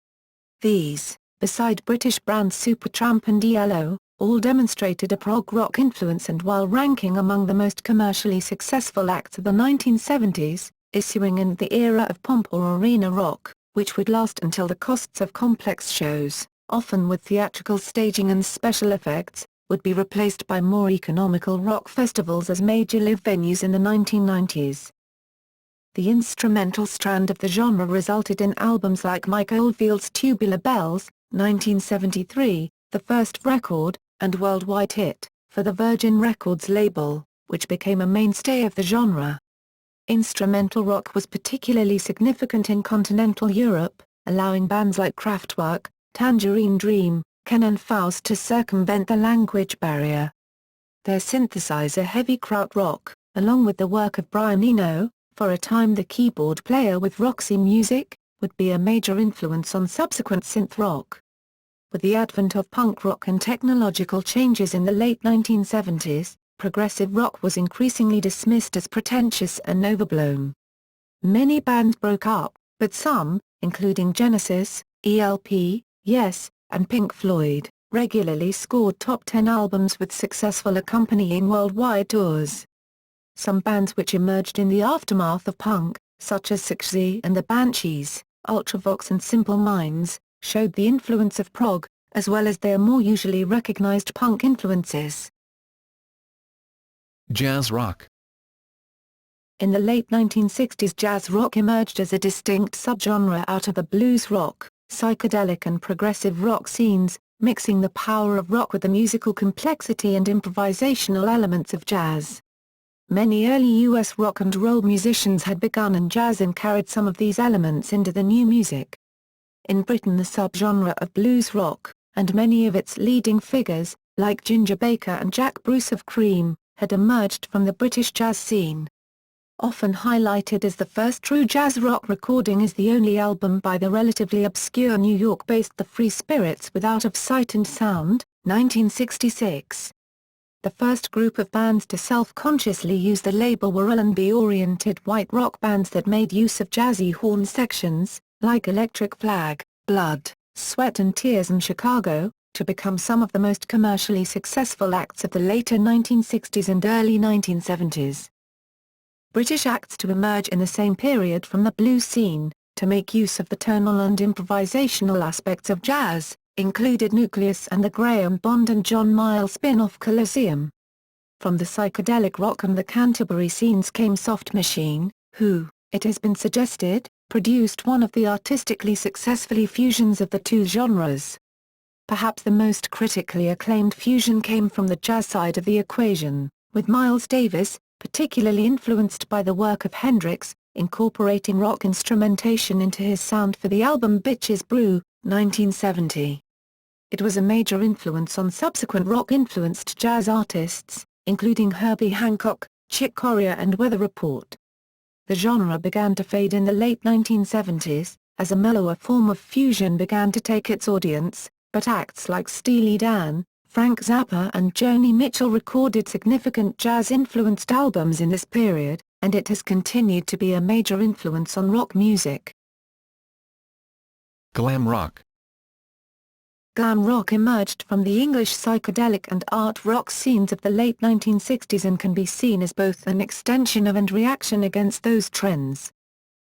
These, beside British bands Supertramp and ELO, all demonstrated a prog rock influence, and while ranking among the most commercially successful acts of the 1970s, issuing in the era of pomp or arena rock, which would last until the costs of complex shows, often with theatrical staging and special effects, would be replaced by more economical rock festivals as major live venues in the 1990s. The instrumental strand of the genre resulted in albums like Mike Oldfield's Tubular Bells, 1973, the first record, and worldwide hit, for the Virgin Records label, which became a mainstay of the genre. Instrumental rock was particularly significant in continental Europe, allowing bands like Kraftwerk, Tangerine Dream, Ken and Faust to circumvent the language barrier. Their synthesizer-heavy krautrock, along with the work of Brian Eno, for a time the keyboard player with Roxy Music, would be a major influence on subsequent synth rock. With the advent of punk rock and technological changes in the late 1970s, progressive rock was increasingly dismissed as pretentious and overblown. Many bands broke up, but some, including Genesis, ELP, Yes, and Pink Floyd, regularly scored top 10 albums with successful accompanying worldwide tours. Some bands which emerged in the aftermath of punk, such as Siouxsie and the Banshees, Ultravox and Simple Minds, showed the influence of prog, as well as their more usually recognized punk influences. Jazz rock. In the late 1960s, jazz rock emerged as a distinct subgenre out of the blues rock, psychedelic and progressive rock scenes, mixing the power of rock with the musical complexity and improvisational elements of jazz. Many early U.S. rock and roll musicians had begun in jazz and carried some of these elements into the new music. In Britain, the subgenre of blues rock, and many of its leading figures, like Ginger Baker and Jack Bruce of Cream, had emerged from the British jazz scene. Often highlighted as the first true jazz rock recording is the only album by the relatively obscure New York-based The Free Spirits with Out of Sight and Sound, 1966. The first group of bands to self-consciously use the label were R&B-oriented white rock bands that made use of jazzy horn sections, like Electric Flag, Blood, Sweat and Tears and Chicago, to become some of the most commercially successful acts of the later 1960s and early 1970s. British acts to emerge in the same period from the blues scene, to make use of the tonal and improvisational aspects of jazz, included Nucleus and the Graham Bond and John Mayall spin-off Colosseum. From the psychedelic rock and the Canterbury scenes came Soft Machine, who, it has been suggested, produced one of the artistically successful fusions of the two genres. Perhaps the most critically acclaimed fusion came from the jazz side of the equation, with Miles Davis, particularly influenced by the work of Hendrix, incorporating rock instrumentation into his sound for the album Bitches Brew, 1970. It was a major influence on subsequent rock-influenced jazz artists, including Herbie Hancock, Chick Corea and Weather Report. The genre began to fade in the late 1970s, as a mellower form of fusion began to take its audience, but acts like Steely Dan, Frank Zappa and Joni Mitchell recorded significant jazz-influenced albums in this period, and it has continued to be a major influence on rock music. Glam rock. Glam rock emerged from the English psychedelic and art rock scenes of the late 1960s and can be seen as both an extension of and reaction against those trends.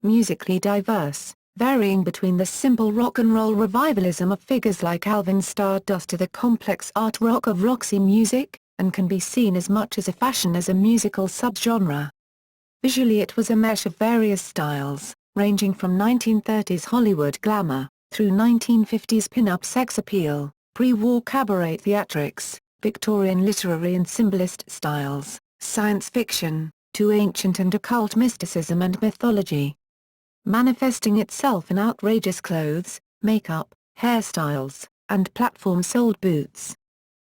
Musically diverse, varying between the simple rock and roll revivalism of figures like Alvin Stardust to the complex art rock of Roxy Music, and can be seen as much as a fashion as a musical subgenre. Visually it was a mesh of various styles, ranging from 1930s Hollywood glamour, through 1950s pin-up sex appeal, pre-war cabaret theatrics, Victorian literary and symbolist styles, science fiction, to ancient and occult mysticism and mythology. Manifesting itself in outrageous clothes, makeup, hairstyles, and platform-soled boots.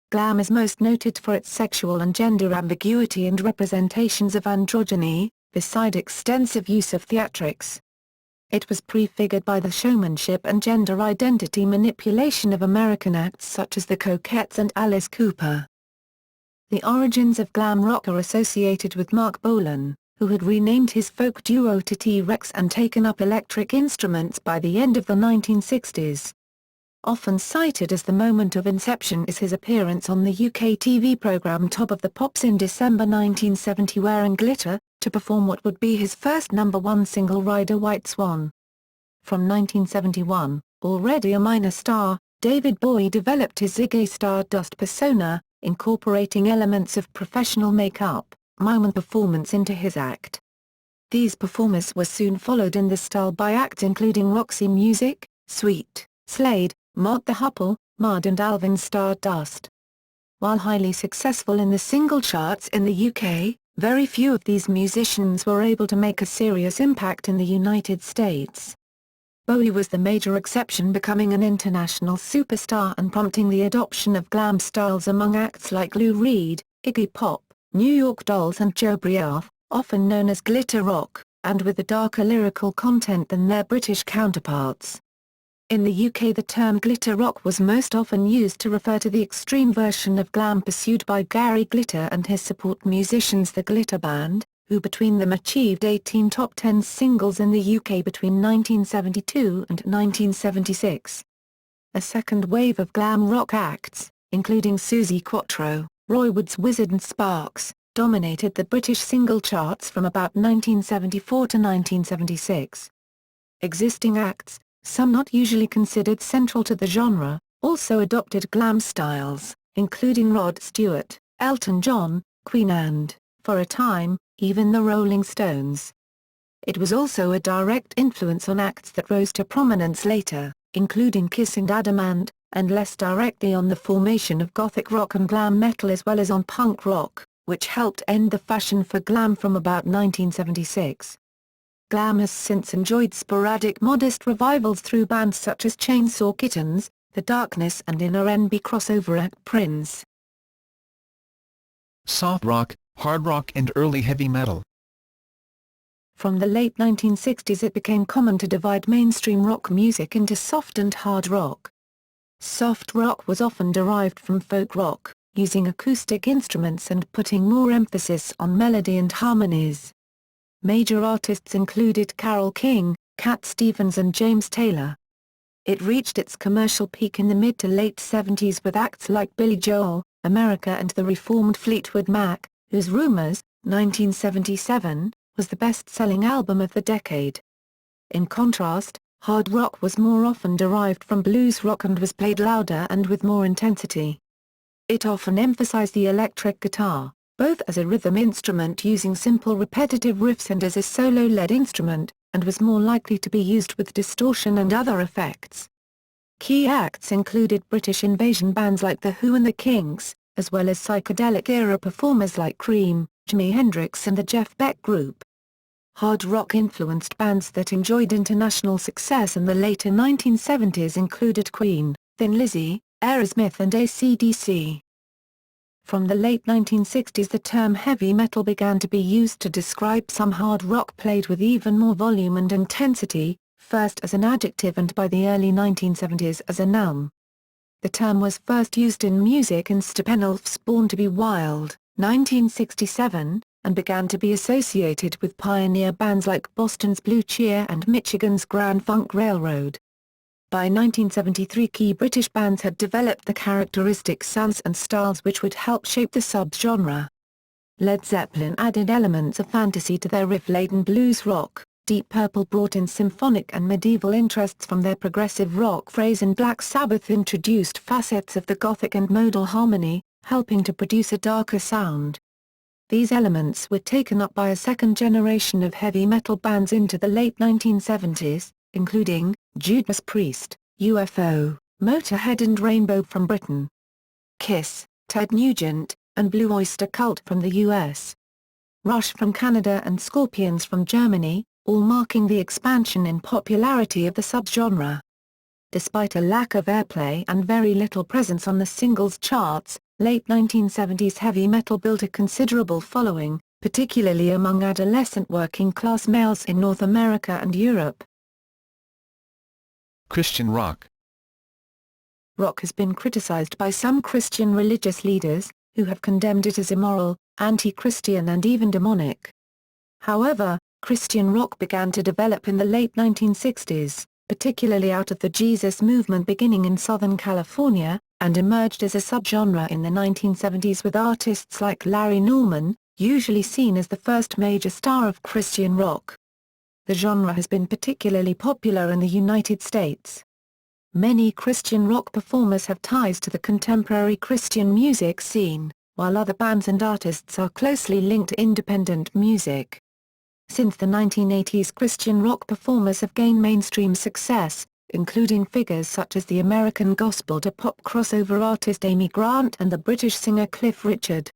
Glam is most noted for its sexual and gender ambiguity and representations of androgyny, beside extensive use of theatrics. It was prefigured by the showmanship and gender identity manipulation of American acts such as the Coquettes and Alice Cooper. The origins of glam rock are associated with Mark Bolan, who had renamed his folk duo to T-Rex and taken up electric instruments by the end of the 1960s. Often cited as the moment of inception is his appearance on the UK TV programme Top of the Pops in December 1970 wearing glitter, to perform what would be his first #1 single Ride a White Swan. From 1971, already a minor star, David Bowie developed his Ziggy Stardust persona, incorporating elements of professional makeup, mime and performance into his act. These performers were soon followed in the style by acts including Roxy Music, Sweet, Slade, Mott the Hoople, Mud and Alvin Stardust. While highly successful in the single charts in the UK, very few of these musicians were able to make a serious impact in the United States. Bowie was the major exception, becoming an international superstar and prompting the adoption of glam styles among acts like Lou Reed, Iggy Pop, New York Dolls and Joe Briath, often known as glitter rock, and with a darker lyrical content than their British counterparts. In the UK, the term glitter rock was most often used to refer to the extreme version of glam pursued by Gary Glitter and his support musicians the Glitter Band, who between them achieved 18 top 10 singles in the UK between 1972 and 1976. A second wave of glam rock acts, including Suzi Quatro, Roy Wood's Wizard and Sparks, dominated the British single charts from about 1974 to 1976. Existing acts, some not usually considered central to the genre, also adopted glam styles, including Rod Stewart, Elton John, Queen and, for a time, even the Rolling Stones. It was also a direct influence on acts that rose to prominence later, including Kiss and Adamant, and less directly on the formation of gothic rock and glam metal as well as on punk rock, which helped end the fashion for glam from about 1976. Glam has since enjoyed sporadic modest revivals through bands such as Chainsaw Kittens, The Darkness and in R&B crossover act Prince. Soft rock, hard rock and early heavy metal. From the late 1960s it became common to divide mainstream rock music into soft and hard rock. Soft rock was often derived from folk rock, using acoustic instruments and putting more emphasis on melody and harmonies. Major artists included Carole King, Cat Stevens and James Taylor. It reached its commercial peak in the mid to late 70s with acts like Billy Joel, America and the reformed Fleetwood Mac, whose Rumours, 1977, was the best-selling album of the decade. In contrast, hard rock was more often derived from blues rock and was played louder and with more intensity. It often emphasized the electric guitar, both as a rhythm instrument using simple repetitive riffs and as a solo lead instrument, and was more likely to be used with distortion and other effects. Key acts included British invasion bands like The Who and The Kinks, as well as psychedelic-era performers like Cream, Jimi Hendrix and the Jeff Beck Group. Hard rock influenced bands that enjoyed international success in the later 1970s included Queen, Thin Lizzy, Aerosmith and AC/DC. From the late 1960s the term heavy metal began to be used to describe some hard rock played with even more volume and intensity, first as an adjective and by the early 1970s as a noun. The term was first used in music in Steppenwolf's Born to be Wild, 1967, and began to be associated with pioneer bands like Boston's Blue Cheer and Michigan's Grand Funk Railroad. By 1973 key British bands had developed the characteristic sounds and styles which would help shape the subgenre. Led Zeppelin added elements of fantasy to their riff-laden blues rock, Deep Purple brought in symphonic and medieval interests from their progressive rock phrase and Black Sabbath introduced facets of the gothic and modal harmony, helping to produce a darker sound. These elements were taken up by a second generation of heavy metal bands into the late 1970s, including Judas Priest, UFO, Motorhead and Rainbow from Britain, Kiss, Ted Nugent, and Blue Oyster Cult from the US, Rush from Canada and Scorpions from Germany, all marking the expansion in popularity of the subgenre. Despite a lack of airplay and very little presence on the singles charts, late 1970s heavy metal built a considerable following, particularly among adolescent working-class males in North America and Europe. Christian rock. Rock has been criticized by some Christian religious leaders, who have condemned it as immoral, anti-Christian and even demonic. However, Christian rock began to develop in the late 1960s, particularly out of the Jesus movement beginning in Southern California, and emerged as a subgenre in the 1970s with artists like Larry Norman, usually seen as the first major star of Christian rock. The genre has been particularly popular in the United States. Many Christian rock performers have ties to the contemporary Christian music scene, while other bands and artists are closely linked to independent music. Since the 1980s, Christian rock performers have gained mainstream success, including figures such as the American gospel-to-pop crossover artist Amy Grant and the British singer Cliff Richard.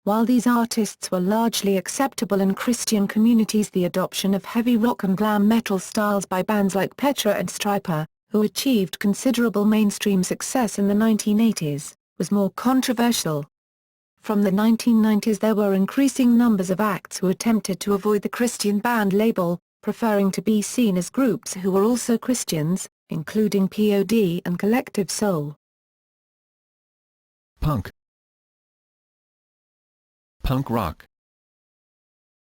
While these artists were largely acceptable in Christian communities, the adoption of heavy rock and glam metal styles by bands like Petra and Stryper, who achieved considerable mainstream success in the 1980s, was more controversial. From the 1990s there were increasing numbers of acts who attempted to avoid the Christian band label, preferring to be seen as groups who were also Christians, including POD and Collective Soul. Punk. Punk rock.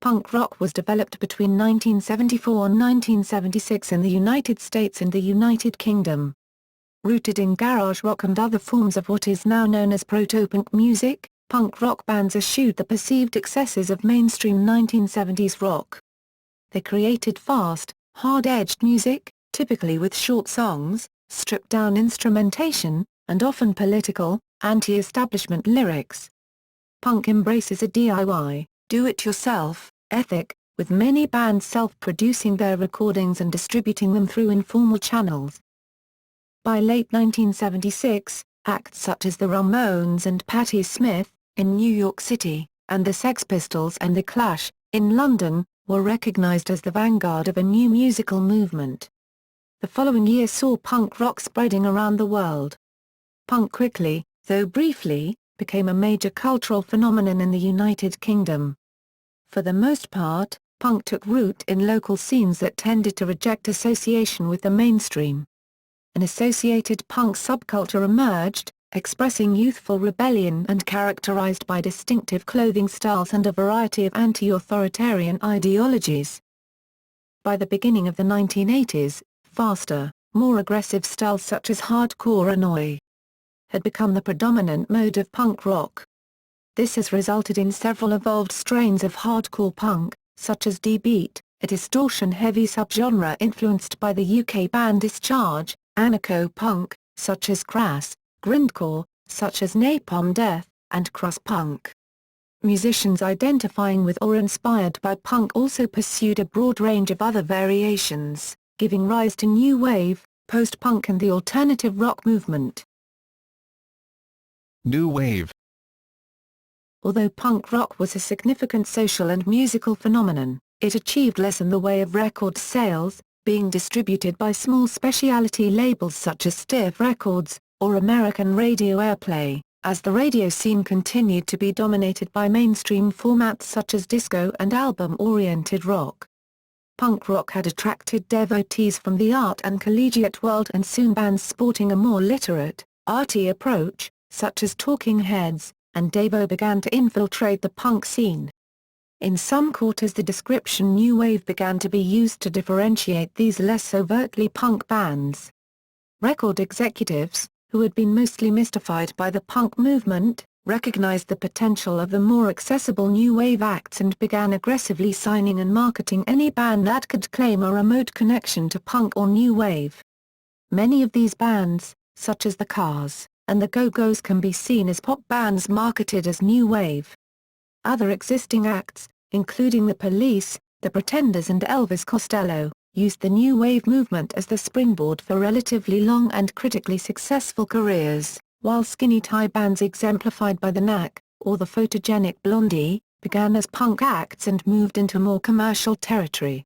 Punk rock was developed between 1974 and 1976 in the United States and the United Kingdom. Rooted in garage rock and other forms of what is now known as proto-punk music, punk rock bands eschewed the perceived excesses of mainstream 1970s rock. They created fast, hard-edged music, typically with short songs, stripped-down instrumentation, and often political, anti-establishment lyrics. Punk embraces a DIY, do-it-yourself, ethic, with many bands self-producing their recordings and distributing them through informal channels. By late 1976, acts such as the Ramones and Patti Smith, in New York City, and the Sex Pistols and The Clash, in London, were recognized as the vanguard of a new musical movement. The following year saw punk rock spreading around the world. Punk quickly, though briefly, became a major cultural phenomenon in the United Kingdom. For the most part, punk took root in local scenes that tended to reject association with the mainstream. An associated punk subculture emerged, expressing youthful rebellion and characterized by distinctive clothing styles and a variety of anti-authoritarian ideologies. By the beginning of the 1980s, faster, more aggressive styles such as hardcore and oi! Had become the predominant mode of punk rock. This has resulted in several evolved strains of hardcore punk, such as D-Beat, a distortion-heavy subgenre influenced by the UK band Discharge, anarcho-punk, such as Crass, grindcore, such as Napalm Death, and crust punk. Musicians identifying with or inspired by punk also pursued a broad range of other variations, giving rise to new wave, post-punk and the alternative rock movement. New wave. Although punk rock was a significant social and musical phenomenon, it achieved less in the way of record sales, being distributed by small specialty labels such as Stiff Records, or American radio airplay, as the radio scene continued to be dominated by mainstream formats such as disco and album-oriented rock. Punk rock had attracted devotees from the art and collegiate world, and soon bands sporting a more literate, arty approach, such as Talking Heads, and Devo began to infiltrate the punk scene. In some quarters the description new wave began to be used to differentiate these less overtly punk bands. Record executives, who had been mostly mystified by the punk movement, recognized the potential of the more accessible new wave acts and began aggressively signing and marketing any band that could claim a remote connection to punk or new wave. Many of these bands, such as the Cars and the Go-Go's, can be seen as pop bands marketed as new wave. Other existing acts, including The Police, The Pretenders and Elvis Costello, used the new wave movement as the springboard for relatively long and critically successful careers, while skinny tie bands exemplified by the Knack, or the Photogenic Blondie, began as punk acts and moved into more commercial territory.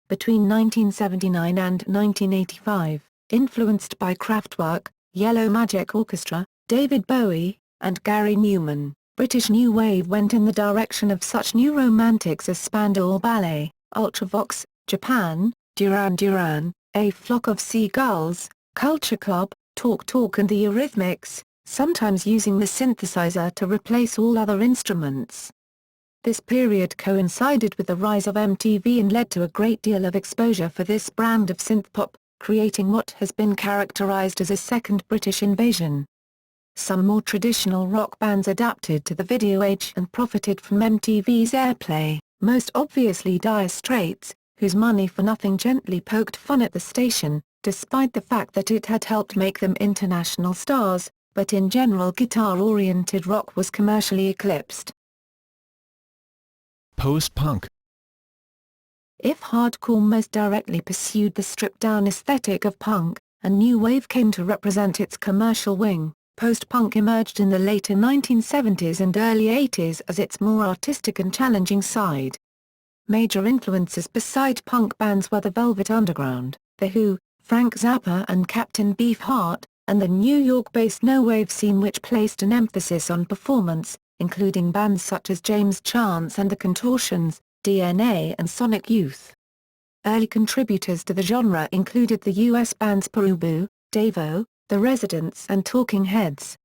Between 1979 and 1985, influenced by Kraftwerk, Yellow Magic Orchestra, David Bowie, and Gary Newman, British new wave went in the direction of such new romantics as Spandau Ballet, Ultravox, Japan, Duran Duran, A Flock of Seagulls, Culture Club, Talk Talk and the Eurythmics, sometimes using the synthesizer to replace all other instruments. This period coincided with the rise of MTV and led to a great deal of exposure for this brand of synthpop, creating what has been characterized as a second British invasion. Some more traditional rock bands adapted to the video age and profited from MTV's airplay, most obviously Dire Straits, whose Money for Nothing gently poked fun at the station, despite the fact that it had helped make them international stars, but in general guitar-oriented rock was commercially eclipsed. Post-punk. If hardcore most directly pursued the stripped-down aesthetic of punk, a new wave came to represent its commercial wing. Post-punk emerged in the later 1970s and early 80s as its more artistic and challenging side. Major influences beside punk bands were the Velvet Underground, The Who, Frank Zappa and Captain Beefheart, and the New York-based no-wave scene, which placed an emphasis on performance, including bands such as James Chance and the Contortions, DNA and Sonic Youth. Early contributors to the genre included the US bands Perubu, Devo, The Residents and Talking Heads.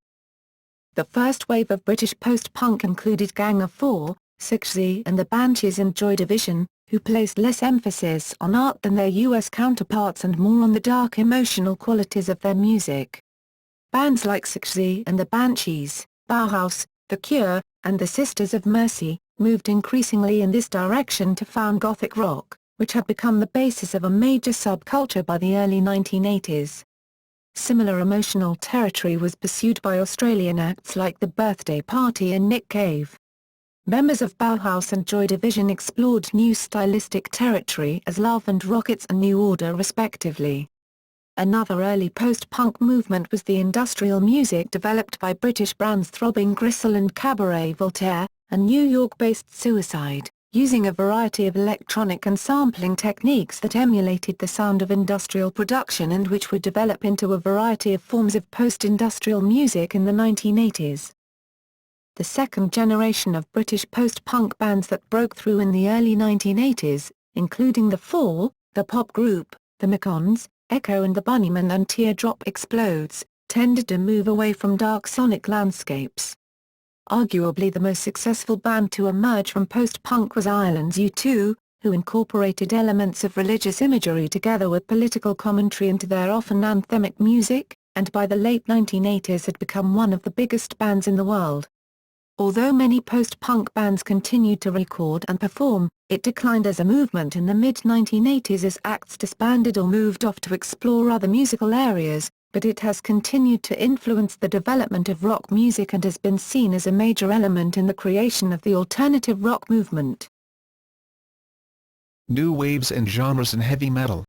The first wave of British post-punk included Gang of Four, Siouxsie and the Banshees and Joy Division, who placed less emphasis on art than their US counterparts and more on the dark emotional qualities of their music. Bands like Siouxsie and the Banshees, Bauhaus, The Cure, and the Sisters of Mercy, moved increasingly in this direction to found Gothic rock, which had become the basis of a major subculture by the early 1980s. Similar emotional territory was pursued by Australian acts like The Birthday Party and Nick Cave. Members of Bauhaus and Joy Division explored new stylistic territory as Love and Rockets and New Order respectively. Another early post-punk movement was the industrial music developed by British bands Throbbing Gristle and Cabaret Voltaire, and New York-based Suicide, using a variety of electronic and sampling techniques that emulated the sound of industrial production and which would develop into a variety of forms of post-industrial music in the 1980s. The second generation of British post-punk bands that broke through in the early 1980s, including The Fall, the pop group, The Macons, Echo and the Bunnymen and Teardrop Explodes, tended to move away from dark sonic landscapes. Arguably the most successful band to emerge from post-punk was Ireland's U2, who incorporated elements of religious imagery together with political commentary into their often anthemic music, and by the late 1980s had become one of the biggest bands in the world. Although many post-punk bands continued to record and perform, it declined as a movement in the mid-1980s as acts disbanded or moved off to explore other musical areas, but it has continued to influence the development of rock music and has been seen as a major element in the creation of the alternative rock movement. New waves and genres in heavy metal.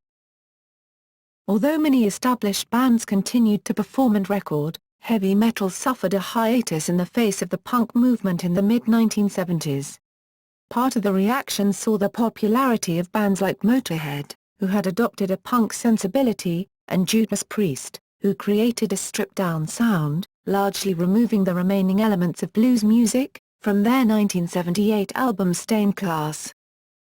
Although many established bands continued to perform and record, heavy metal suffered a hiatus in the face of the punk movement in the mid-1970s. Part of the reaction saw the popularity of bands like Motorhead, who had adopted a punk sensibility, and Judas Priest, who created a stripped-down sound, largely removing the remaining elements of blues music, from their 1978 album Stained Class.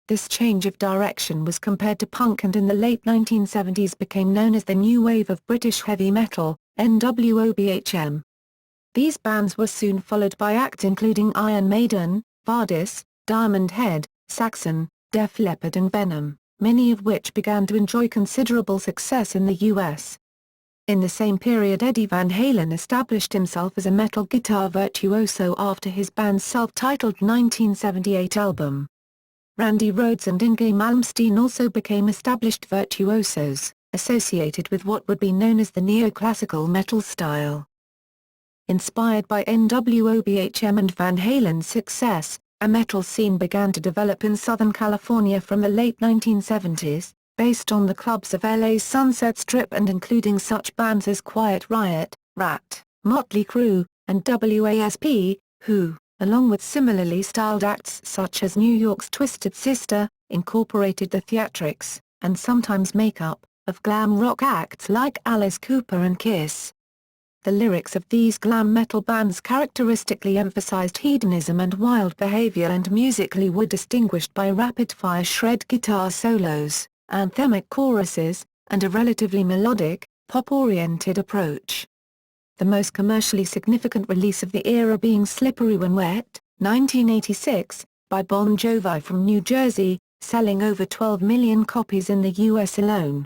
This change of direction was compared to punk and in the late 1970s became known as the new wave of British heavy metal, NWOBHM. These bands were soon followed by acts including Iron Maiden, Vardis, Diamond Head, Saxon, Def Leppard and Venom, many of which began to enjoy considerable success in the US. In the same period Eddie Van Halen established himself as a metal guitar virtuoso after his band's self-titled 1978 album. Randy Rhoads and Yngwie Malmsteen also became established virtuosos, associated with what would be known as the neoclassical metal style. Inspired by NWOBHM and Van Halen's success, a metal scene began to develop in Southern California from the late 1970s, based on the clubs of LA's Sunset Strip and including such bands as Quiet Riot, Rat, Motley Crue, and WASP, who, along with similarly styled acts such as New York's Twisted Sister, incorporated the theatrics, and sometimes makeup, of glam rock acts like Alice Cooper and Kiss. The lyrics of these glam metal bands characteristically emphasized hedonism and wild behavior and musically were distinguished by rapid-fire shred guitar solos, anthemic choruses, and a relatively melodic, pop-oriented approach. the most commercially significant release of the era being Slippery When Wet, 1986, by Bon Jovi from New Jersey, selling over 12 million copies in the US alone.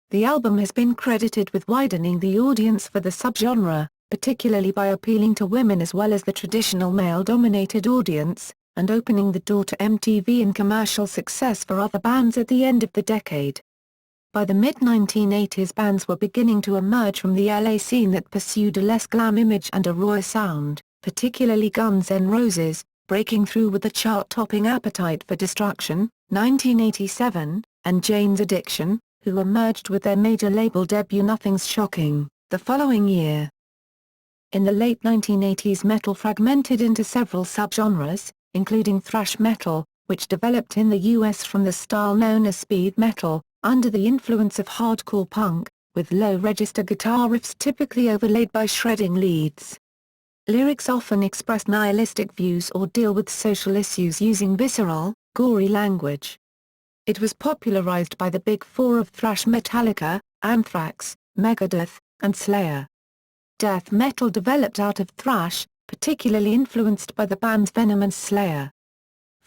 The album has been credited with widening the audience for the subgenre, particularly by appealing to women as well as the traditional male-dominated audience, and opening the door to MTV and commercial success for other bands at the end of the decade. By the mid-1980s, bands were beginning to emerge from the LA scene that pursued a less glam image and a rawer sound, particularly Guns N' Roses, breaking through with the chart-topping Appetite for Destruction, 1987, and Jane's Addiction, who emerged with their major label debut Nothing's Shocking, the following year. In the late 1980s, metal fragmented into several subgenres, including thrash metal, which developed in the US from the style known as speed metal, under the influence of hardcore punk, with low-register guitar riffs typically overlaid by shredding leads. Lyrics often express nihilistic views or deal with social issues using visceral, gory language. It was popularized by the Big Four of thrash: Metallica, Anthrax, Megadeth, and Slayer. Death metal developed out of thrash, particularly influenced by the bands Venom and Slayer.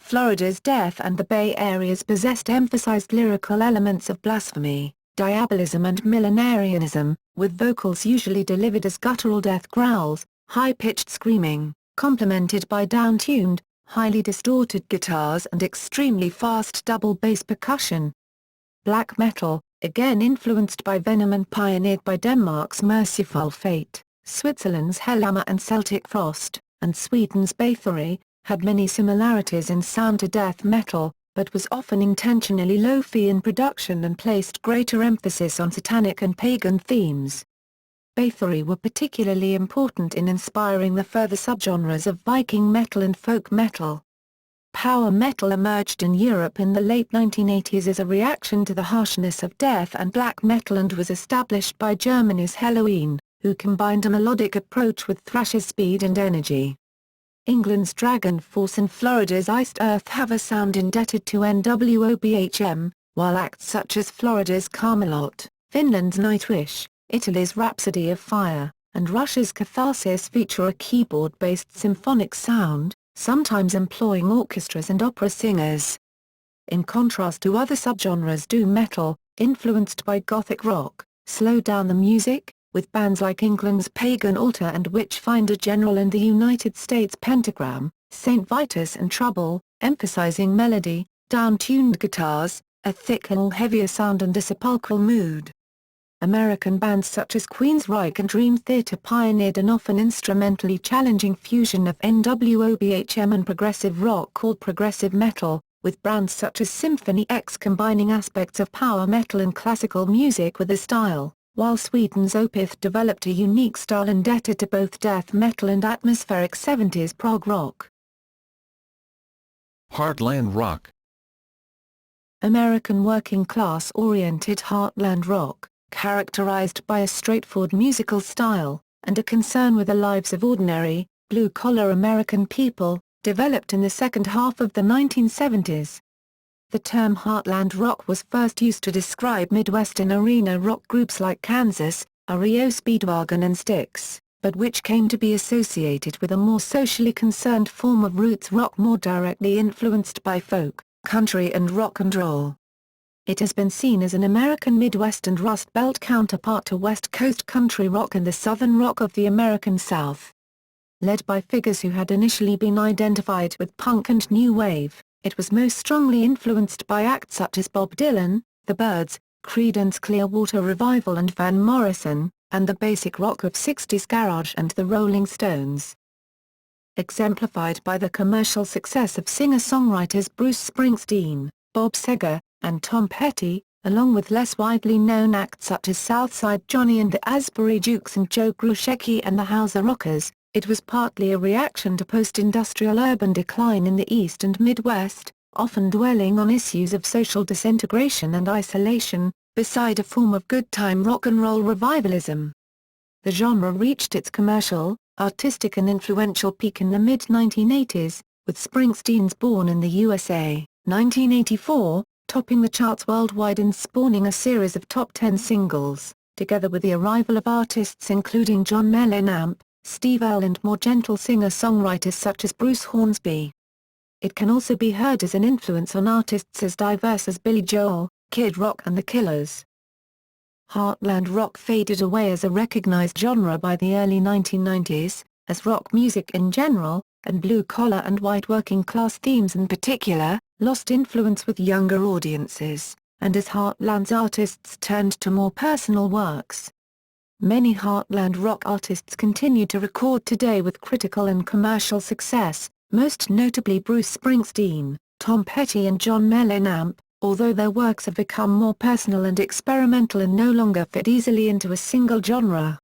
Florida's death and the Bay Area's possessed emphasized lyrical elements of blasphemy, diabolism and millenarianism, with vocals usually delivered as guttural death growls, high-pitched screaming, complemented by down-tuned, highly distorted guitars and extremely fast double bass percussion. Black metal, again influenced by Venom and pioneered by Denmark's Merciful Fate, Switzerland's Hellhammer and Celtic Frost, and Sweden's Bathory, had many similarities in sound to death metal, but was often intentionally low-fi in production and placed greater emphasis on satanic and pagan themes. Bathory were particularly important in inspiring the further subgenres of Viking metal and folk metal. Power metal emerged in Europe in the late 1980s as a reaction to the harshness of death and black metal and was established by Germany's Helloween, who combined a melodic approach with thrash's speed and energy. England's Dragon Force and Florida's Iced Earth have a sound indebted to NWOBHM, while acts such as Florida's Camelot, Finland's Nightwish, Italy's Rhapsody of Fire, and Russia's Catharsis feature a keyboard-based symphonic sound, sometimes employing orchestras and opera singers. In contrast to other subgenres, doom metal, influenced by gothic rock, slowed down the music, with bands like England's Pagan Altar and Witchfinder General and the United States Pentagram, St. Vitus and Trouble, emphasizing melody, down-tuned guitars, a thick and heavier sound and a sepulchral mood. American bands such as Queensryche and Dream Theater pioneered an often instrumentally challenging fusion of NWOBHM and progressive rock called progressive metal, with bands such as Symphony X combining aspects of power metal and classical music with the style, while Sweden's Opeth developed a unique style indebted to both death metal and atmospheric 70s prog rock. Heartland rock. American working-class-oriented heartland rock, characterized by a straightforward musical style, and a concern with the lives of ordinary, blue-collar American people, developed in the second half of the 1970s. The term heartland rock was first used to describe Midwestern arena rock groups like Kansas, REO Speedwagon and Styx, but which came to be associated with a more socially concerned form of roots rock more directly influenced by folk, country and rock and roll. It has been seen as an American Midwest and Rust Belt counterpart to West Coast country rock and the Southern rock of the American South. Led by figures who had initially been identified with punk and new wave, it was most strongly influenced by acts such as Bob Dylan, The Byrds, Creedence Clearwater Revival and Van Morrison, and the basic rock of 60s garage and the Rolling Stones. Exemplified by the commercial success of singer-songwriters Bruce Springsteen, Bob Seger, and Tom Petty, along with less widely known acts such as Southside Johnny and the Asbury Jukes and Joe Grusecki and the Hauser Rockers, it was partly a reaction to post-industrial urban decline in the East and Midwest, often dwelling on issues of social disintegration and isolation, beside a form of good-time rock and roll revivalism. The genre reached its commercial, artistic and influential peak in the mid-1980s, with Springsteen's Born in the USA, 1984, topping the charts worldwide and spawning a series of top 10 singles, together with the arrival of artists including John Mellencamp, Steve Earle and more gentle singer-songwriters such as Bruce Hornsby. It can also be heard as an influence on artists as diverse as Billy Joel, Kid Rock and The Killers. Heartland rock faded away as a recognized genre by the early 1990s, as rock music in general, and blue-collar and white working-class themes in particular, lost influence with younger audiences, and as Heartland's artists turned to more personal works. Many Heartland rock artists continue to record today with critical and commercial success, most notably Bruce Springsteen, Tom Petty and John Mellencamp, although their works have become more personal and experimental and no longer fit easily into a single genre.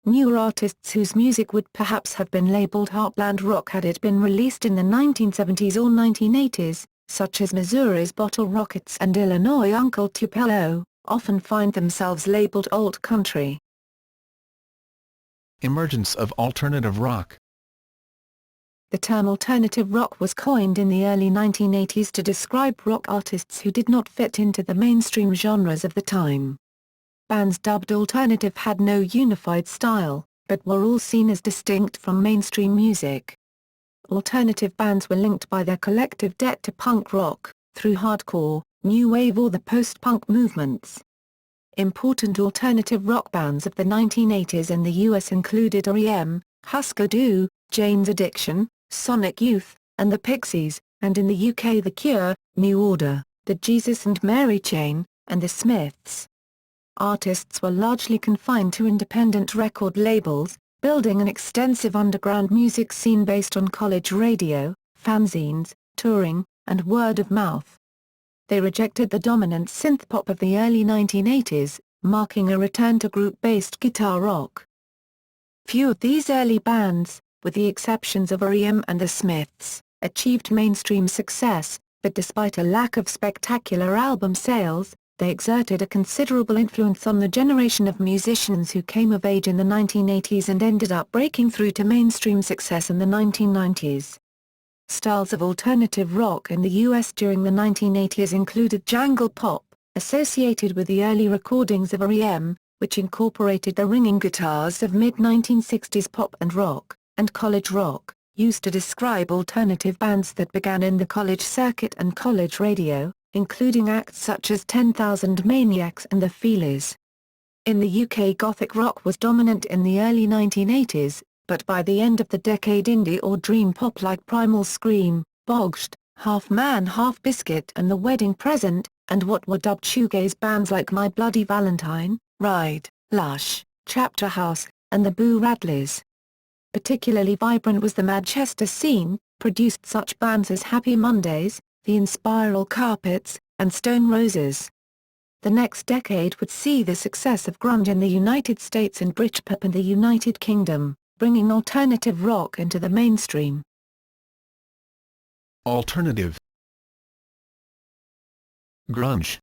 Newer artists whose music would perhaps have been labeled Heartland rock had it been released in the 1970s or 1980s, such as Missouri's Bottle Rockets and Illinois' Uncle Tupelo, often find themselves labeled alt country. Emergence of alternative rock. The term alternative rock was coined in the early 1980s to describe rock artists who did not fit into the mainstream genres of the time. Bands dubbed alternative had no unified style, but were all seen as distinct from mainstream music. Alternative bands were linked by their collective debt to punk rock, through hardcore, new wave or the post-punk movements. Important alternative rock bands of the 1980s in the US included R.E.M., Husker Du, Jane's Addiction, Sonic Youth, and the Pixies, and in the UK The Cure, New Order, the Jesus and Mary Chain, and the Smiths. Artists were largely confined to independent record labels, building an extensive underground music scene based on college radio, fanzines, touring, and word of mouth. They rejected the dominant synth pop of the early 1980s, marking a return to group-based guitar rock. Few of these early bands, with the exceptions of R.E.M. and the Smiths, achieved mainstream success, but despite a lack of spectacular album sales, they exerted a considerable influence on the generation of musicians who came of age in the 1980s and ended up breaking through to mainstream success in the 1990s. Styles of alternative rock in the US during the 1980s included jangle pop, associated with the early recordings of R.E.M., which incorporated the ringing guitars of mid-1960s pop and rock, and college rock, used to describe alternative bands that began in the college circuit and college radio, including acts such as 10,000 Maniacs and the Feelies. In the UK Gothic rock was dominant in the early 1980s, but by the end of the decade indie or dream pop like Primal Scream, Bogged, Half Man Half Biscuit and The Wedding Present, and what were dubbed shoegaze bands like My Bloody Valentine, Ride, Lush, Chapter House, and the Boo Radleys. Particularly vibrant was the Manchester scene, produced such bands as Happy Mondays, The Inspiral Carpets, and Stone Roses. The next decade would see the success of grunge in the United States and Britpop in the United Kingdom, bringing alternative rock into the mainstream. Alternative. Grunge.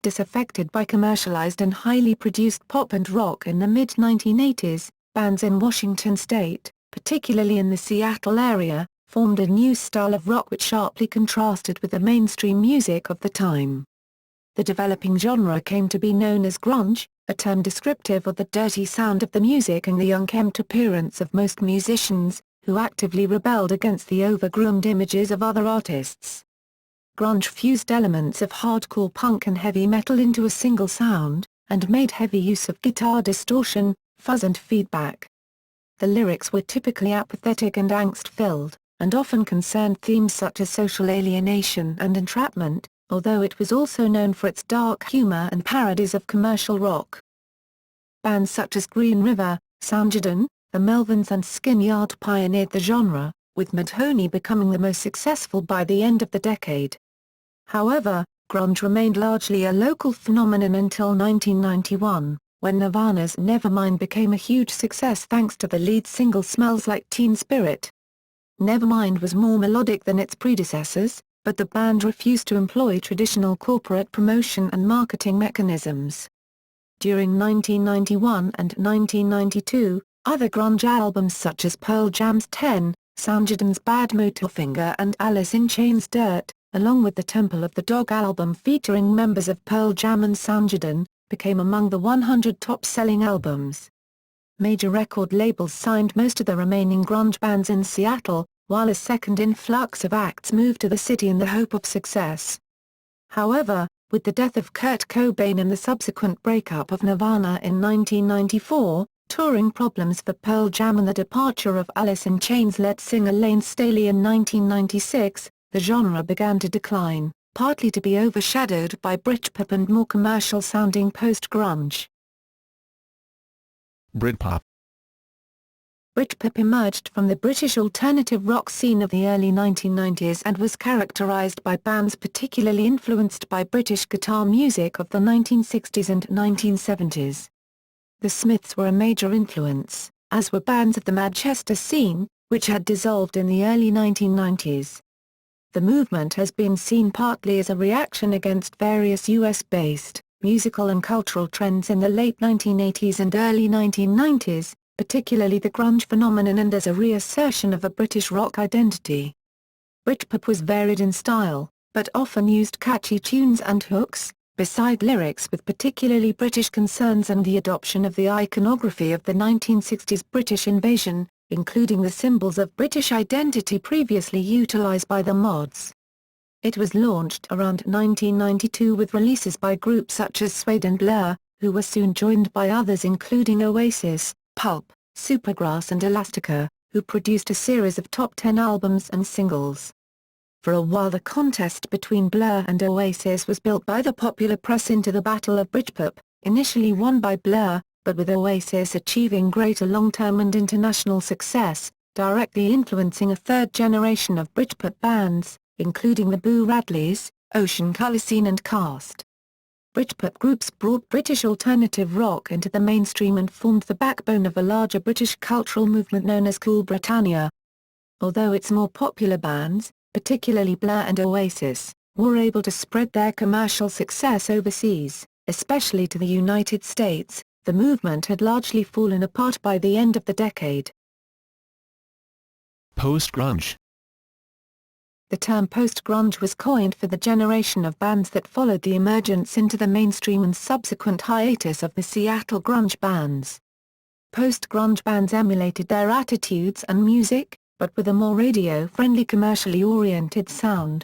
Disaffected by commercialized and highly produced pop and rock in the mid-1980s, bands in Washington state, particularly in the Seattle area, formed a new style of rock which sharply contrasted with the mainstream music of the time. The developing genre came to be known as grunge, a term descriptive of the dirty sound of the music and the unkempt appearance of most musicians, who actively rebelled against the over-groomed images of other artists. Grunge fused elements of hardcore punk and heavy metal into a single sound, and made heavy use of guitar distortion, fuzz and feedback. The lyrics were typically apathetic and angst-filled, and often concerned themes such as social alienation and entrapment, although it was also known for its dark humor and parodies of commercial rock. Bands such as Green River, Soundgarden, the Melvins and Skin Yard pioneered the genre, with Mudhoney becoming the most successful by the end of the decade. However, grunge remained largely a local phenomenon until 1991, when Nirvana's Nevermind became a huge success thanks to the lead single Smells Like Teen Spirit. Nevermind was more melodic than its predecessors, but the band refused to employ traditional corporate promotion and marketing mechanisms. During 1991 and 1992, other grunge albums such as Pearl Jam's 10, Soundgarden's Badmotorfinger and Alice in Chains' Dirt, along with the Temple of the Dog album featuring members of Pearl Jam and Soundgarden, became among the 100 top-selling albums. Major record labels signed most of the remaining grunge bands in Seattle, while a second influx of acts moved to the city in the hope of success. However, with the death of Kurt Cobain and the subsequent breakup of Nirvana in 1994, touring problems for Pearl Jam and the departure of Alice in Chains lead singer Lane Staley in 1996, the genre began to decline, partly to be overshadowed by Britpop and more commercial-sounding post-grunge. Britpop. Britpop emerged from the British alternative rock scene of the early 1990s and was characterised by bands particularly influenced by British guitar music of the 1960s and 1970s. The Smiths were a major influence, as were bands of the Manchester scene, which had dissolved in the early 1990s. The movement has been seen partly as a reaction against various US-based musical and cultural trends in the late 1980s and early 1990s, particularly the grunge phenomenon, and as a reassertion of a British rock identity. Britpop was varied in style, but often used catchy tunes and hooks, beside lyrics with particularly British concerns and the adoption of the iconography of the 1960s British invasion, including the symbols of British identity previously utilised by the Mods. It was launched around 1992 with releases by groups such as Suede and Blur, who were soon joined by others including Oasis, Pulp, Supergrass and Elastica, who produced a series of top 10 albums and singles. For a while the contest between Blur and Oasis was built by the popular press into the Battle of Britpop, initially won by Blur, but with Oasis achieving greater long-term and international success, directly influencing a third generation of Britpop bands, including the Boo Radleys, Ocean Colour Scene and Cast. Britpop groups brought British alternative rock into the mainstream and formed the backbone of a larger British cultural movement known as Cool Britannia. Although its more popular bands, particularly Blur and Oasis, were able to spread their commercial success overseas, especially to the United States, the movement had largely fallen apart by the end of the decade. Post-grunge. The term post-grunge was coined for the generation of bands that followed the emergence into the mainstream and subsequent hiatus of the Seattle grunge bands. Post-grunge bands emulated their attitudes and music, but with a more radio-friendly commercially oriented sound.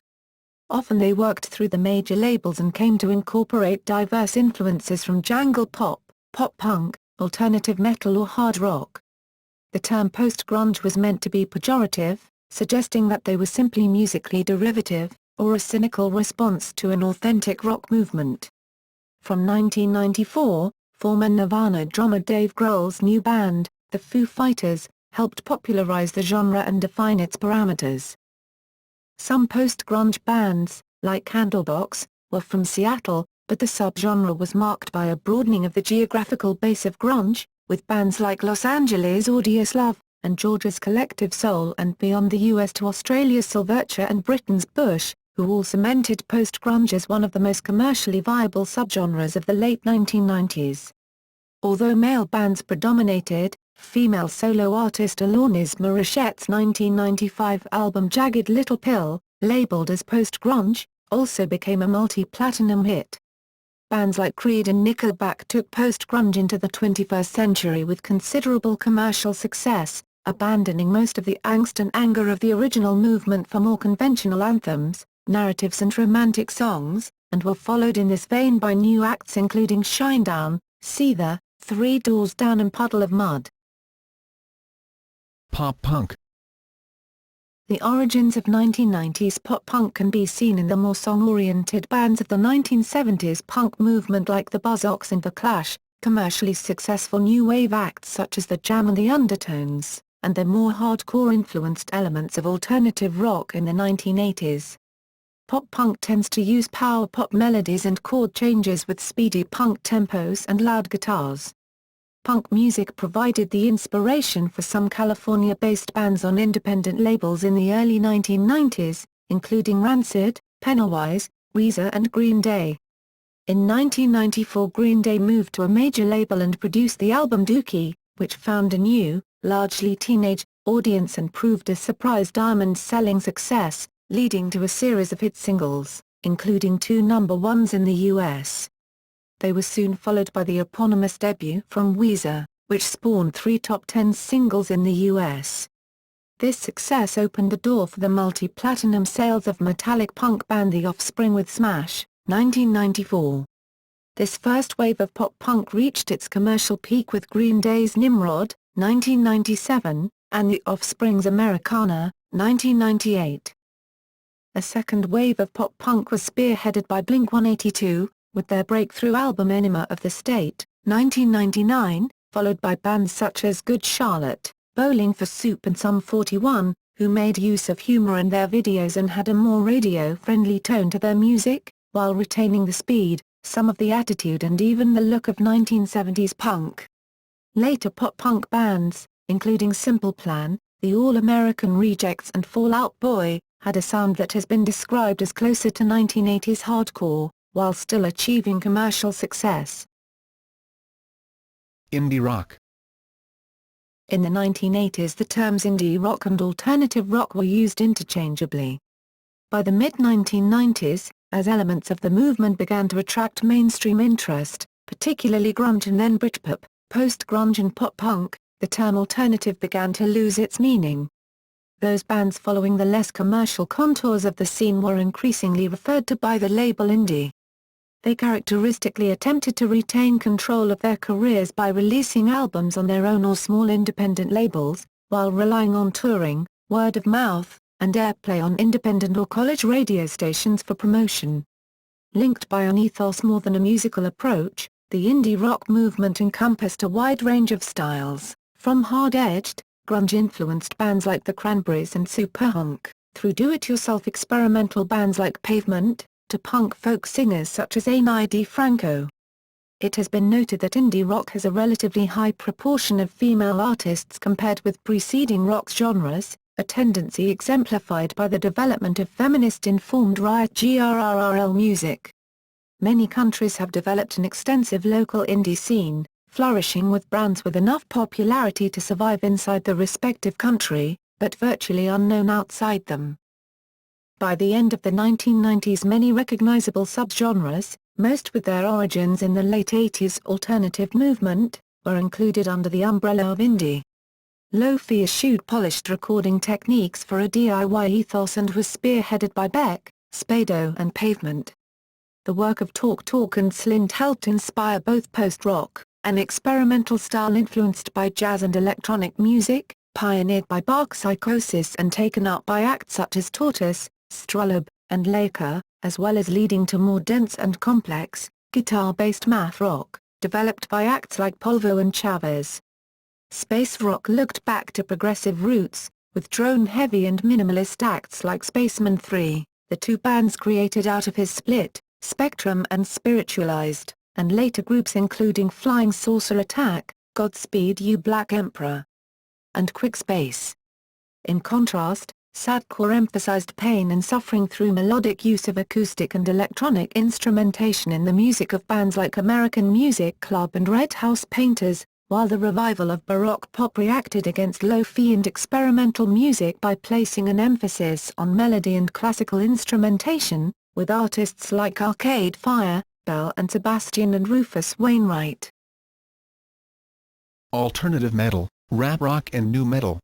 Often they worked through the major labels and came to incorporate diverse influences from jangle pop, pop-punk, alternative metal or hard rock. The term post-grunge was meant to be pejorative, suggesting that they were simply musically derivative, or a cynical response to an authentic rock movement. From 1994, former Nirvana drummer Dave Grohl's new band, the Foo Fighters, helped popularize the genre and define its parameters. Some post-grunge bands, like Candlebox, were from Seattle, but the subgenre was marked by a broadening of the geographical base of grunge, with bands like Los Angeles' Audioslave, and Georgia's Collective Soul, and beyond the US to Australia's Silverchair and Britain's Bush, who all cemented post-grunge as one of the most commercially viable subgenres of the late 1990s. Although male bands predominated, female solo artist Alanis Morissette's 1995 album Jagged Little Pill, labeled as post-grunge, also became a multi-platinum hit. Bands like Creed and Nickelback took post-grunge into the 21st century with considerable commercial success, abandoning most of the angst and anger of the original movement for more conventional anthems, narratives and romantic songs, and were followed in this vein by new acts including Shinedown, Seether, Three Doors Down and Puddle of Mudd. Pop-punk. The origins of 1990s pop-punk can be seen in the more song-oriented bands of the 1970s punk movement like the Buzzcocks and The Clash, commercially successful new wave acts such as The Jam and The Undertones, and the more hardcore-influenced elements of alternative rock in the 1980s. Pop-punk tends to use power pop melodies and chord changes with speedy punk tempos and loud guitars. Punk music provided the inspiration for some California-based bands on independent labels in the early 1990s, including Rancid, Pennywise, Weezer and Green Day. In 1994 Green Day moved to a major label and produced the album Dookie, which found a new, largely teenage, audience and proved a surprise diamond-selling success, leading to a series of hit singles, including 2 number ones in the US. They were soon followed by the eponymous debut from Weezer, which spawned 3 top 10 singles in the US. This success opened the door for the multi-platinum sales of metallic punk band The Offspring with Smash, 1994. This first wave of pop-punk reached its commercial peak with Green Day's Nimrod, 1997, and The Offspring's Americana, 1998. A second wave of pop-punk was spearheaded by Blink-182, with their breakthrough album Enema of the State, 1999, followed by bands such as Good Charlotte, Bowling for Soup and Sum 41, who made use of humor in their videos and had a more radio-friendly tone to their music, while retaining the speed, some of the attitude and even the look of 1970s punk. Later pop-punk bands, including Simple Plan, the All-American Rejects and Fall Out Boy, had a sound that has been described as closer to 1980s hardcore, while still achieving commercial success. Indie rock. In the 1980s the terms indie rock and alternative rock were used interchangeably. By the mid-1990s, as elements of the movement began to attract mainstream interest, particularly grunge and then Britpop, post-grunge and pop-punk, the term alternative began to lose its meaning. Those bands following the less commercial contours of the scene were increasingly referred to by the label indie. They characteristically attempted to retain control of their careers by releasing albums on their own or small independent labels, while relying on touring, word of mouth, and airplay on independent or college radio stations for promotion. Linked by an ethos more than a musical approach, the indie rock movement encompassed a wide range of styles, from hard-edged, grunge-influenced bands like the Cranberries and Superhunk, through do-it-yourself experimental bands like Pavement, to punk folk singers such as Ani DiFranco. It has been noted that indie rock has a relatively high proportion of female artists compared with preceding rock genres, a tendency exemplified by the development of feminist-informed riot grrrl music. Many countries have developed an extensive local indie scene, flourishing with brands with enough popularity to survive inside the respective country, but virtually unknown outside them. By the end of the 1990s many recognizable subgenres, most with their origins in the late 80s alternative movement, were included under the umbrella of indie. Lo-fi eschewed polished recording techniques for a DIY ethos and was spearheaded by Beck, Spado and Pavement. The work of Talk Talk and Slint helped inspire both post-rock, an experimental style influenced by jazz and electronic music, pioneered by Bach Psychosis and taken up by acts such as Tortoise, Strulab, and Laker, as well as leading to more dense and complex, guitar-based math rock, developed by acts like Polvo and Chavez. Space rock looked back to progressive roots, with drone-heavy and minimalist acts like Spaceman 3, the two bands created out of his split, Spectrum and Spiritualized, and later groups including Flying Saucer Attack, Godspeed You Black Emperor, and Quick Space. In contrast, sadcore emphasized pain and suffering through melodic use of acoustic and electronic instrumentation in the music of bands like American Music Club and Red House Painters, while the revival of Baroque pop reacted against lo-fi and experimental music by placing an emphasis on melody and classical instrumentation, with artists like Arcade Fire, Bell and Sebastian and Rufus Wainwright. Alternative metal, rap rock and nu metal.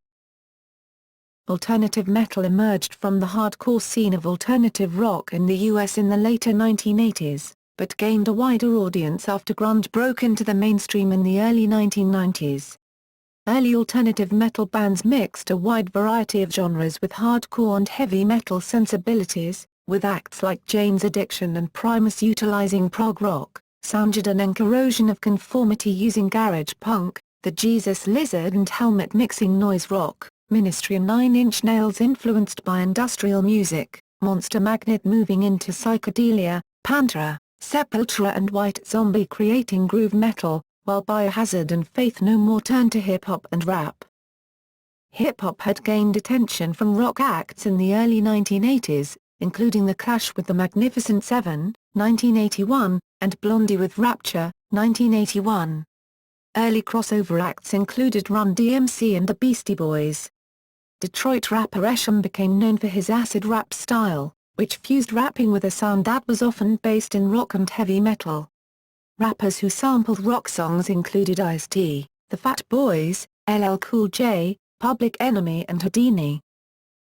Alternative metal emerged from the hardcore scene of alternative rock in the US in the later 1980s, but gained a wider audience after grunge broke into the mainstream in the early 1990s. Early alternative metal bands mixed a wide variety of genres with hardcore and heavy metal sensibilities, with acts like Jane's Addiction and Primus utilizing prog rock, Soundgarden and Corrosion of Conformity using garage punk, the Jesus Lizard and Helmet mixing noise rock, Ministry and Nine Inch Nails influenced by industrial music, Monster Magnet moving into psychedelia, Pantera, Sepultura and White Zombie creating groove metal, while Biohazard and Faith No More turned to hip-hop and rap. Hip-hop had gained attention from rock acts in the early 1980s, including The Clash with the Magnificent Seven, 1981, and Blondie with Rapture, 1981. Early crossover acts included Run DMC and the Beastie Boys. Detroit rapper Esham became known for his acid rap style, which fused rapping with a sound that was often based in rock and heavy metal. Rappers who sampled rock songs included Ice-T, The Fat Boys, LL Cool J, Public Enemy and Houdini.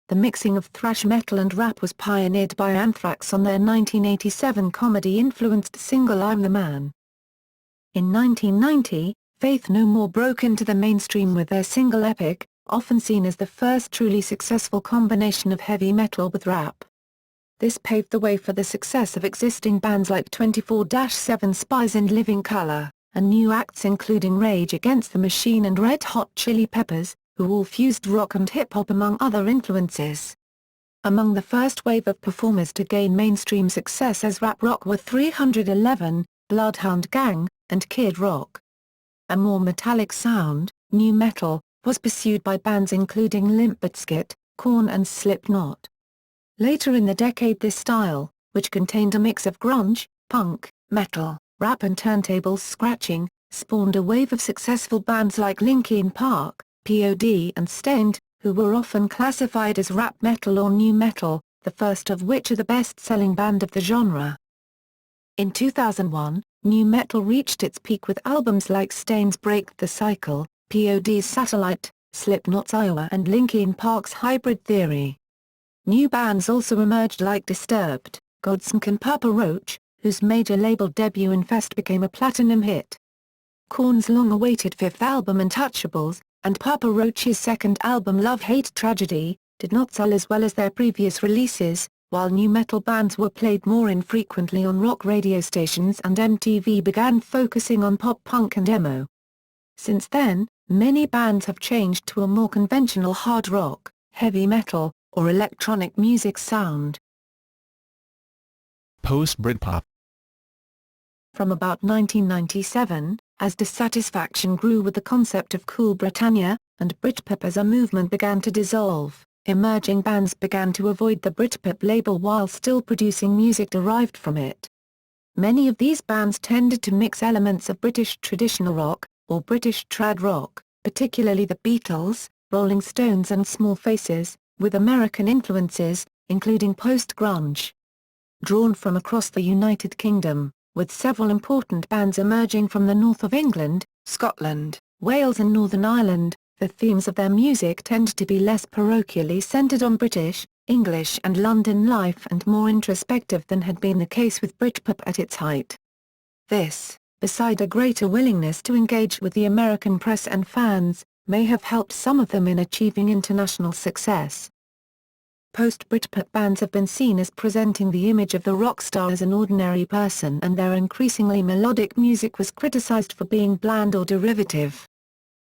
The mixing of thrash metal and rap was pioneered by Anthrax on their 1987 comedy-influenced single I'm the Man. In 1990, Faith No More broke into the mainstream with their single Epic, often seen as the first truly successful combination of heavy metal with rap. This paved the way for the success of existing bands like 24-7 Spies and Living Colour, and new acts including Rage Against the Machine and Red Hot Chili Peppers, who all fused rock and hip-hop among other influences. Among the first wave of performers to gain mainstream success as rap rock were 311, Bloodhound Gang, and Kid Rock. A more metallic sound, nu metal, was pursued by bands including Limp Bizkit, Korn and Slipknot. Later in the decade this style, which contained a mix of grunge, punk, metal, rap and turntable scratching, spawned a wave of successful bands like Linkin Park, P.O.D. and Staind, who were often classified as rap metal or nu metal, the first of which are the best-selling band of the genre. In 2001, nu metal reached its peak with albums like Staind's Break the Cycle, P.O.D.'s Satellite, Slipknot's Iowa and Linkin Park's Hybrid Theory. New bands also emerged like Disturbed, Godsmack and Papa Roach, whose major label debut Infest became a platinum hit. Korn's long-awaited fifth album Untouchables, and Papa Roach's second album Love Hate Tragedy, did not sell as well as their previous releases, while nu metal bands were played more infrequently on rock radio stations and MTV began focusing on pop-punk and emo. Since then, many bands have changed to a more conventional hard rock, heavy metal, or electronic music sound. Post-Britpop. From about 1997, as dissatisfaction grew with the concept of Cool Britannia, and Britpop as a movement began to dissolve, emerging bands began to avoid the Britpop label while still producing music derived from it. Many of these bands tended to mix elements of British traditional rock, or British trad rock, particularly the Beatles, Rolling Stones and Small Faces, with American influences, including post-grunge. Drawn from across the United Kingdom, with several important bands emerging from the north of England, Scotland, Wales and Northern Ireland, the themes of their music tended to be less parochially centred on British, English and London life and more introspective than had been the case with Britpop at its height. This, beside a greater willingness to engage with the American press and fans, may have helped some of them in achieving international success. Post-Britpop bands have been seen as presenting the image of the rock star as an ordinary person, and their increasingly melodic music was criticized for being bland or derivative.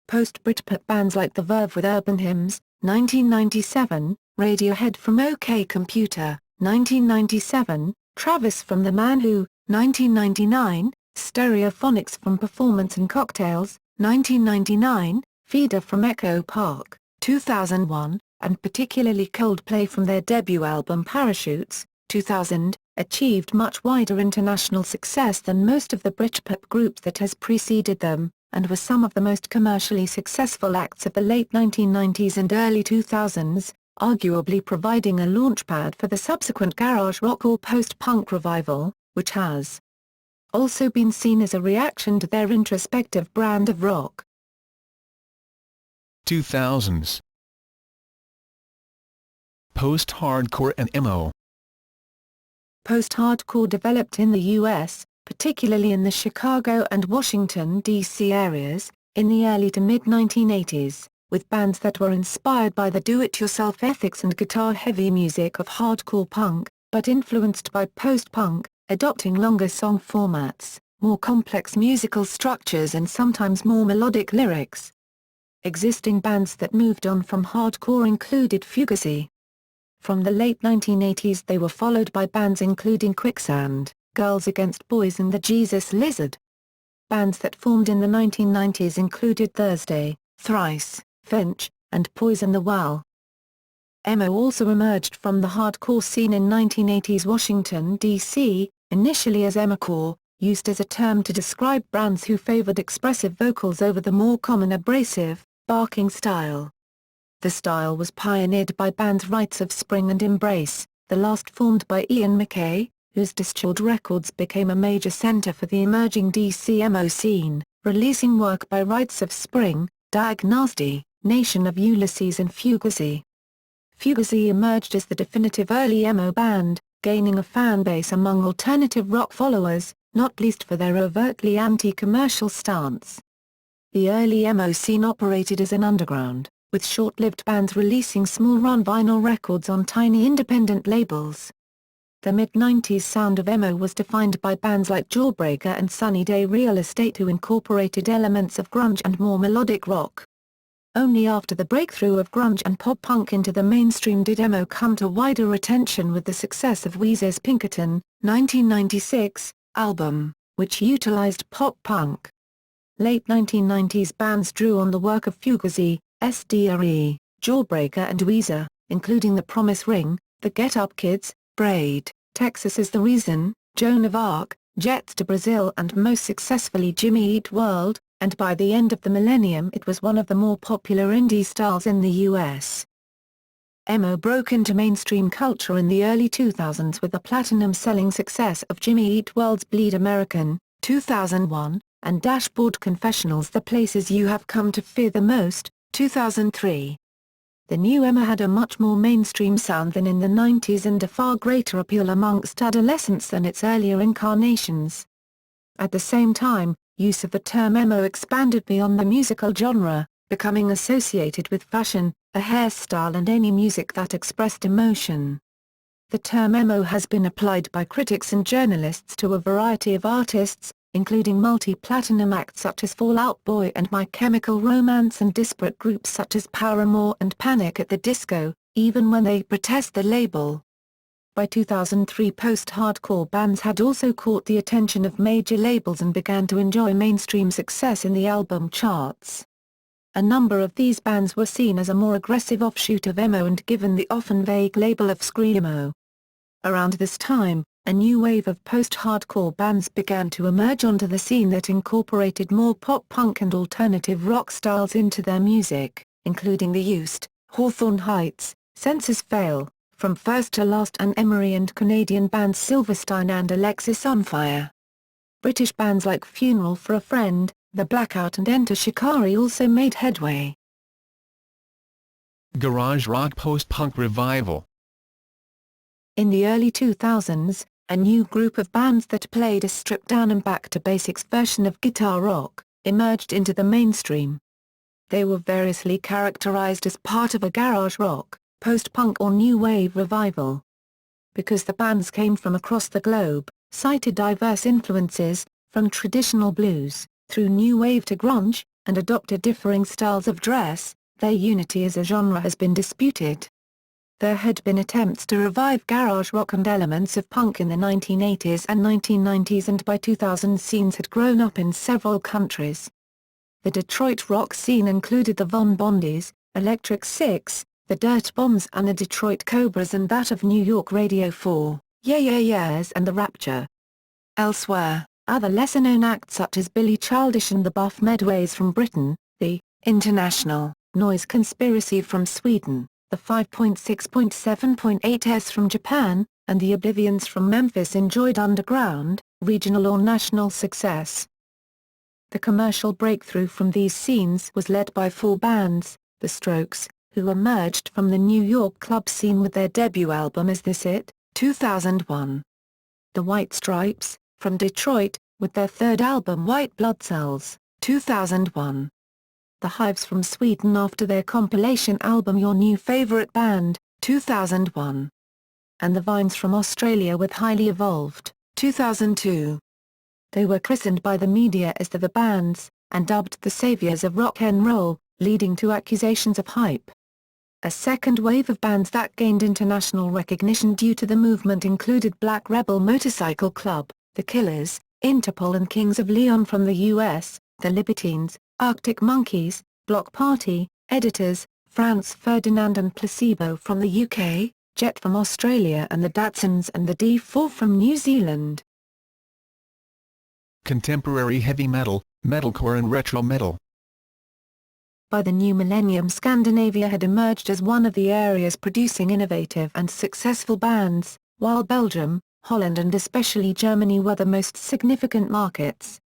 Post-Britpop bands like The Verve with Urban Hymns, 1997, Radiohead from OK Computer, 1997, Travis from The Man Who, 1999, Stereophonics from Performance and Cocktails, 1999, Feeder from Echo Park, 2001, and particularly Coldplay from their debut album Parachutes, 2000, achieved much wider international success than most of the Britpop groups that has preceded them, and were some of the most commercially successful acts of the late 1990s and early 2000s, arguably providing a launchpad for the subsequent garage rock or post-punk revival, which has also been seen as a reaction to their introspective brand of rock. 2000s. Post-hardcore and emo. Post-hardcore developed in the U.S., particularly in the Chicago and Washington, D.C. areas, in the early to mid-1980s, with bands that were inspired by the do-it-yourself ethics and guitar-heavy music of hardcore punk, but influenced by post-punk, adopting longer song formats, more complex musical structures and sometimes more melodic lyrics. Existing bands that moved on from hardcore included Fugazi. From the late 1980s they were followed by bands including Quicksand, Girls Against Boys and the Jesus Lizard. Bands that formed in the 1990s included Thursday, Thrice, Finch, and Poison the Well. Emo also emerged from the hardcore scene in 1980s Washington, D.C., initially as emocore, used as a term to describe bands who favored expressive vocals over the more common abrasive, barking style. The style was pioneered by bands Rites of Spring and Embrace, the last formed by Ian MacKaye, whose Dischord Records became a major center for the emerging DCMO scene, releasing work by Rites of Spring, Diagnosty, Nation of Ulysses and Fugazi. Fugazi emerged as the definitive early emo band, gaining a fan base among alternative rock followers, not least for their overtly anti-commercial stance. The early emo scene operated as an underground, with short-lived bands releasing small-run vinyl records on tiny independent labels. The mid-90s sound of emo was defined by bands like Jawbreaker and Sunny Day Real Estate, who incorporated elements of grunge and more melodic rock. Only after the breakthrough of grunge and pop-punk into the mainstream did emo come to wider attention with the success of Weezer's Pinkerton, 1996, album, which utilized pop-punk. Late 1990s bands drew on the work of Fugazi, SDRE, Jawbreaker and Weezer, including The Promise Ring, The Get Up Kids, Braid, Texas Is the Reason, Joan of Arc, Jets to Brazil and most successfully Jimmy Eat World, and by the end of the millennium it was one of the more popular indie styles in the U.S. Emo broke into mainstream culture in the early 2000s with the platinum-selling success of Jimmy Eat World's Bleed American, 2001, and Dashboard Confessional's The Places You Have Come to Fear the Most, 2003. The new emo had a much more mainstream sound than in the 90s and a far greater appeal amongst adolescents than its earlier incarnations. At the same time, use of the term emo expanded beyond the musical genre, becoming associated with fashion, a hairstyle and any music that expressed emotion. The term emo has been applied by critics and journalists to a variety of artists, including multi-platinum acts such as Fall Out Boy and My Chemical Romance and disparate groups such as Paramore and Panic at the Disco, even when they protest the label. By 2003 post-hardcore bands had also caught the attention of major labels and began to enjoy mainstream success in the album charts. A number of these bands were seen as a more aggressive offshoot of emo and given the often vague label of screamo. Around this time, a new wave of post-hardcore bands began to emerge onto the scene that incorporated more pop-punk and alternative rock styles into their music, including The Used, Hawthorne Heights, Senses Fail, From First to Last and Emery, and Canadian bands Silverstein and Alexis Onfire. British bands like Funeral for a Friend, The Blackout and Enter Shikari also made headway. Garage rock post-punk revival. In the early 2000s, a new group of bands that played a stripped-down and back-to-basics version of guitar rock emerged into the mainstream. They were variously characterized as part of a garage rock, post-punk or new wave revival. Because the bands came from across the globe, cited diverse influences, from traditional blues, through new wave to grunge, and adopted differing styles of dress, their unity as a genre has been disputed. There had been attempts to revive garage rock and elements of punk in the 1980s and 1990s, and by 2000 scenes had grown up in several countries. The Detroit rock scene included the Von Bondies, Electric Six, the Dirt Bombs and the Detroit Cobras, and that of New York Radio 4, Yeah Yeah Yeahs and The Rapture. Elsewhere, other lesser-known acts such as Billy Childish and the Buff Medways from Britain, the International Noise Conspiracy from Sweden, the 5.6.7.8s from Japan, and the Oblivions from Memphis enjoyed underground, regional or national success. The commercial breakthrough from these scenes was led by four bands: The Strokes, who emerged from the New York club scene with their debut album Is This It?, 2001. The White Stripes, from Detroit, with their third album White Blood Cells, 2001. The Hives from Sweden after their compilation album Your New Favorite Band, 2001. And the Vines from Australia with Highly Evolved, 2002. They were christened by the media as the Bands, and dubbed the saviors of rock and roll, leading to accusations of hype. A second wave of bands that gained international recognition due to the movement included Black Rebel Motorcycle Club, The Killers, Interpol and Kings of Leon from the US, The Libertines, Arctic Monkeys, Block Party, Editors, Franz Ferdinand and Placebo from the UK, Jet from Australia and the Datsuns and the D4 from New Zealand. Contemporary heavy metal, metalcore and retro metal. By the new millennium, Scandinavia had emerged as one of the areas producing innovative and successful bands, while Belgium, Holland and especially Germany were the most significant markets.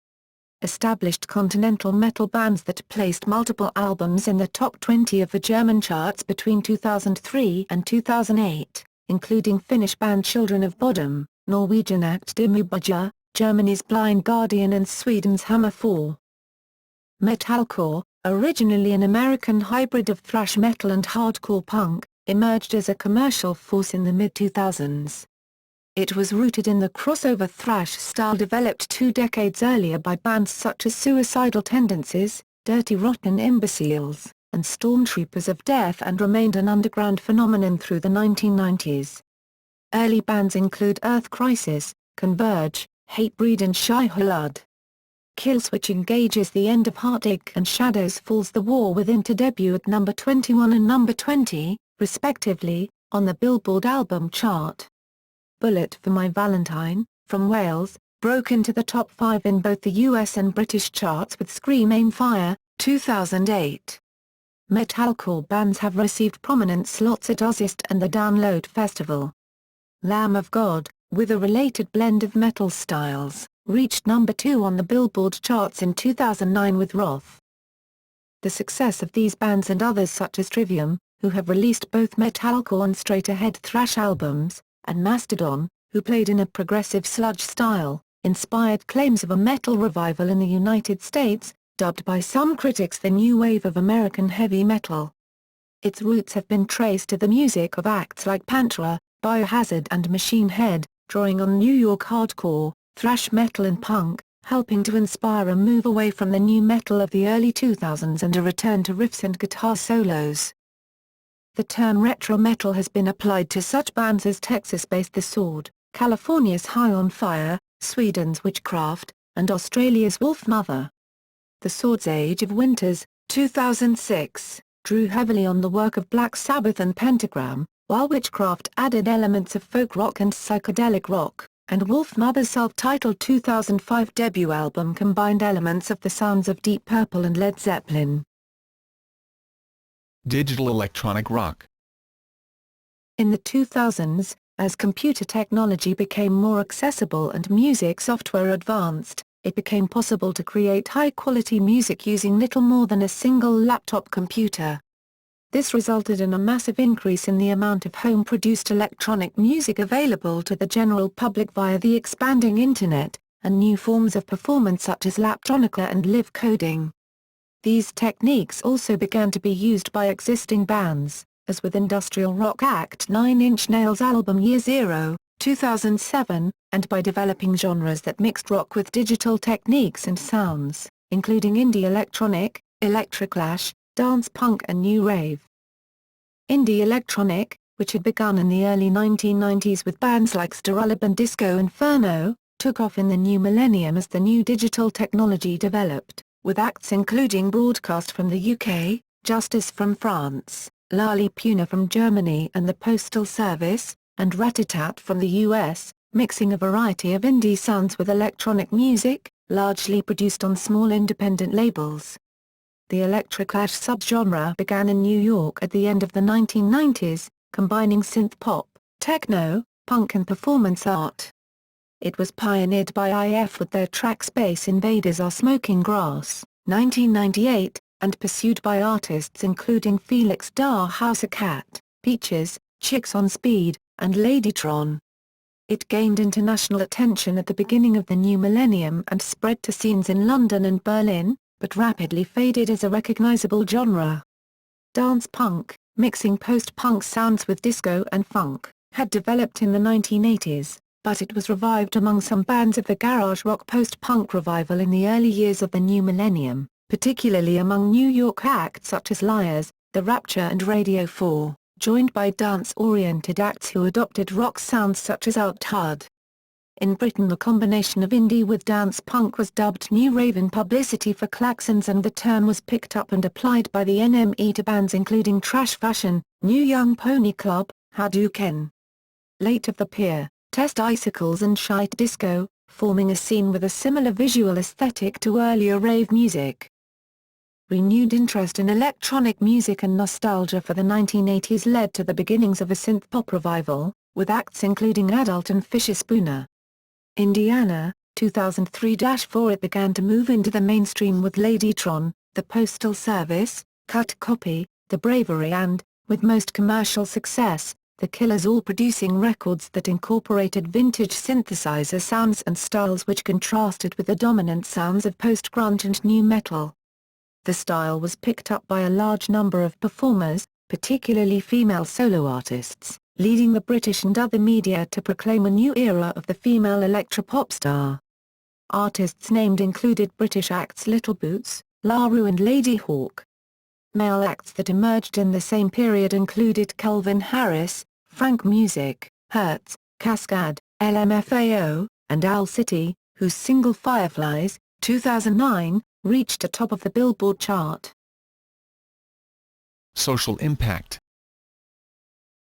Established continental metal bands that placed multiple albums in the top 20 of the German charts between 2003 and 2008, including Finnish band Children of Bodom, Norwegian act Dimmu, Germany's Blind Guardian and Sweden's Hammer 4. Metalcore, originally an American hybrid of thrash metal and hardcore punk, emerged as a commercial force in the mid-2000s. It was rooted in the crossover thrash style developed 2 decades earlier by bands such as Suicidal Tendencies, Dirty Rotten Imbeciles, and Stormtroopers of Death and remained an underground phenomenon through the 1990s. Early bands include Earth Crisis, Converge, Hatebreed and Shai Hulud. Killswitch engages the end of Heartache and Shadows Falls the War Within to debut at number 21 and number 20, respectively, on the Billboard album chart. Bullet for My Valentine, from Wales, broke into the top 5 in both the US and British charts with Scream Aim Fire, 2008. Metalcore bands have received prominent slots at Ozzfest and the Download Festival. Lamb of God, with a related blend of metal styles, reached number 2 on the Billboard charts in 2009 with Wrath. The success of these bands and others such as Trivium, who have released both metalcore and straight-ahead thrash albums, and Mastodon, who played in a progressive sludge style, inspired claims of a metal revival in the United States, dubbed by some critics the new wave of American heavy metal. Its roots have been traced to the music of acts like Pantera, Biohazard and Machine Head, drawing on New York hardcore, thrash metal and punk, helping to inspire a move away from the nu metal of the early 2000s and a return to riffs and guitar solos. The term retro metal has been applied to such bands as Texas-based The Sword, California's High on Fire, Sweden's Witchcraft, and Australia's Wolfmother. The Sword's Age of Winters, 2006, drew heavily on the work of Black Sabbath and Pentagram, while Witchcraft added elements of folk rock and psychedelic rock, and Wolfmother's self-titled 2005 debut album combined elements of the sounds of Deep Purple and Led Zeppelin. Digital electronic rock. In the 2000s, as computer technology became more accessible and music software advanced, it became possible to create high-quality music using little more than a single laptop computer. This resulted in a massive increase in the amount of home-produced electronic music available to the general public via the expanding Internet, and new forms of performance such as laptronica and live coding. These techniques also began to be used by existing bands, as with industrial rock act Nine Inch Nails' album Year Zero, 2007, and by developing genres that mixed rock with digital techniques and sounds, including indie electronic, electroclash, dance punk and new rave. Indie electronic, which had begun in the early 1990s with bands like Stereolab and Disco Inferno, took off in the new millennium as the new digital technology developed, with acts including Broadcast from the UK, Justice from France, Lali Puna from Germany and the Postal Service, and Ratatat from the US, mixing a variety of indie sounds with electronic music, largely produced on small independent labels. The electroclash subgenre began in New York at the end of the 1990s, combining synth pop, techno, punk and performance art. It was pioneered by IF with their track Space Invaders Are Smoking Grass, 1998, and pursued by artists including Felix da Hausa Cat, Peaches, Chicks on Speed, and Ladytron. It gained international attention at the beginning of the new millennium and spread to scenes in London and Berlin, but rapidly faded as a recognizable genre. Dance punk, mixing post-punk sounds with disco and funk, had developed in the 1980s, but it was revived among some bands of the garage rock post-punk revival in the early years of the new millennium, particularly among New York acts such as Liars, The Rapture and Radio 4, joined by dance-oriented acts who adopted rock sounds such as Out Hard. In Britain the combination of indie with dance punk was dubbed New Rave in publicity for Klaxons, and the term was picked up and applied by the NME to bands including Trash Fashion, New Young Pony Club, Hadouken! Late of the Pier, Test Icicles and Shite Disco, forming a scene with a similar visual aesthetic to earlier rave music. Renewed interest in electronic music and nostalgia for the 1980s led to the beginnings of a synth-pop revival, with acts including Adult and Fisher Spooner. Indiana, 2003-4. It began to move into the mainstream with Ladytron, The Postal Service, Cut Copy, The Bravery and, with most commercial success, The Killers, all producing records that incorporated vintage synthesizer sounds and styles which contrasted with the dominant sounds of post-grunge and nu metal. The style was picked up by a large number of performers, particularly female solo artists, leading the British and other media to proclaim a new era of the female electropop star. Artists named included British acts Little Boots, LaRue and Lady Hawk. Male acts that emerged in the same period included Calvin Harris, Frank Music, Hertz, Cascade, LMFAO, and Owl City, whose single Fireflies, 2009, reached the top of the Billboard chart. Social impact.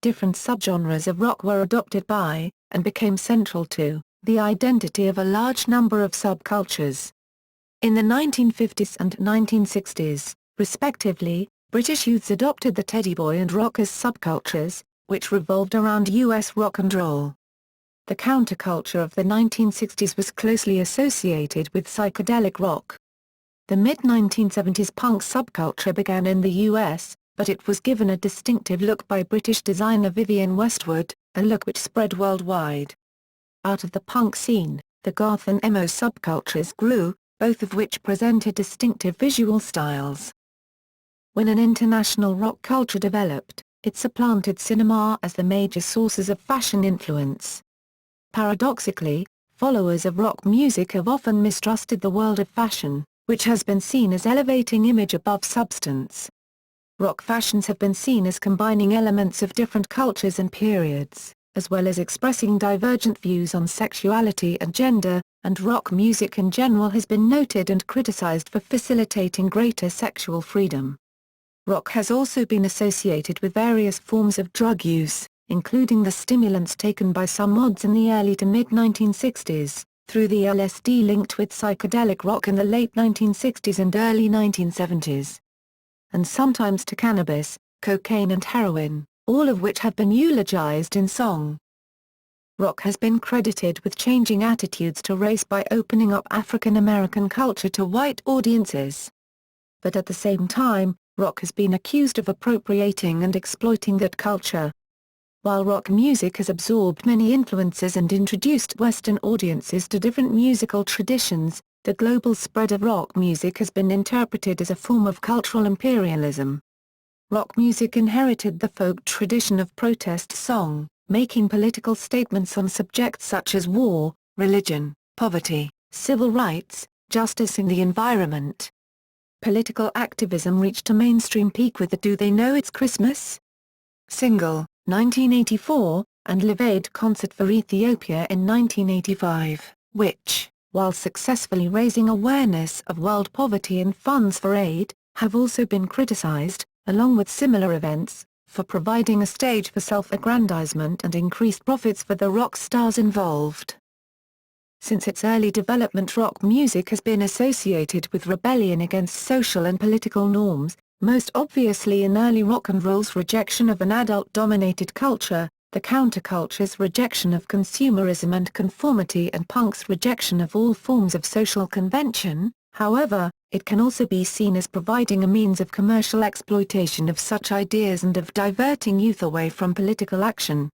Different subgenres of rock were adopted by, and became central to, the identity of a large number of subcultures. In the 1950s and 1960s, respectively, British youths adopted the teddy boy and rock as subcultures, which revolved around US rock and roll. The counterculture of the 1960s was closely associated with psychedelic rock. The mid-1970s punk subculture began in the US, but it was given a distinctive look by British designer Vivienne Westwood, a look which spread worldwide. Out of the punk scene, the goth and emo subcultures grew, both of which presented distinctive visual styles. When an international rock culture developed, it supplanted cinema as the major sources of fashion influence. Paradoxically, followers of rock music have often mistrusted the world of fashion, which has been seen as elevating image above substance. Rock fashions have been seen as combining elements of different cultures and periods, as well as expressing divergent views on sexuality and gender, and rock music in general has been noted and criticized for facilitating greater sexual freedom. Rock has also been associated with various forms of drug use, including the stimulants taken by some mods in the early to mid-1960s, through the LSD linked with psychedelic rock in the late 1960s and early 1970s. And sometimes to cannabis, cocaine and heroin, all of which have been eulogized in song. Rock has been credited with changing attitudes to race by opening up African American culture to white audiences. But at the same time, rock has been accused of appropriating and exploiting that culture. While rock music has absorbed many influences and introduced Western audiences to different musical traditions, the global spread of rock music has been interpreted as a form of cultural imperialism. Rock music inherited the folk tradition of protest song, making political statements on subjects such as war, religion, poverty, civil rights, justice and the environment. Political activism reached a mainstream peak with the Do They Know It's Christmas? single, 1984, and Live Aid concert for Ethiopia in 1985, which, while successfully raising awareness of world poverty and funds for aid, have also been criticized, along with similar events, for providing a stage for self-aggrandizement and increased profits for the rock stars involved. Since its early development, rock music has been associated with rebellion against social and political norms, most obviously in early rock and roll's rejection of an adult-dominated culture, the counterculture's rejection of consumerism and conformity, and punk's rejection of all forms of social convention. However, it can also be seen as providing a means of commercial exploitation of such ideas and of diverting youth away from political action.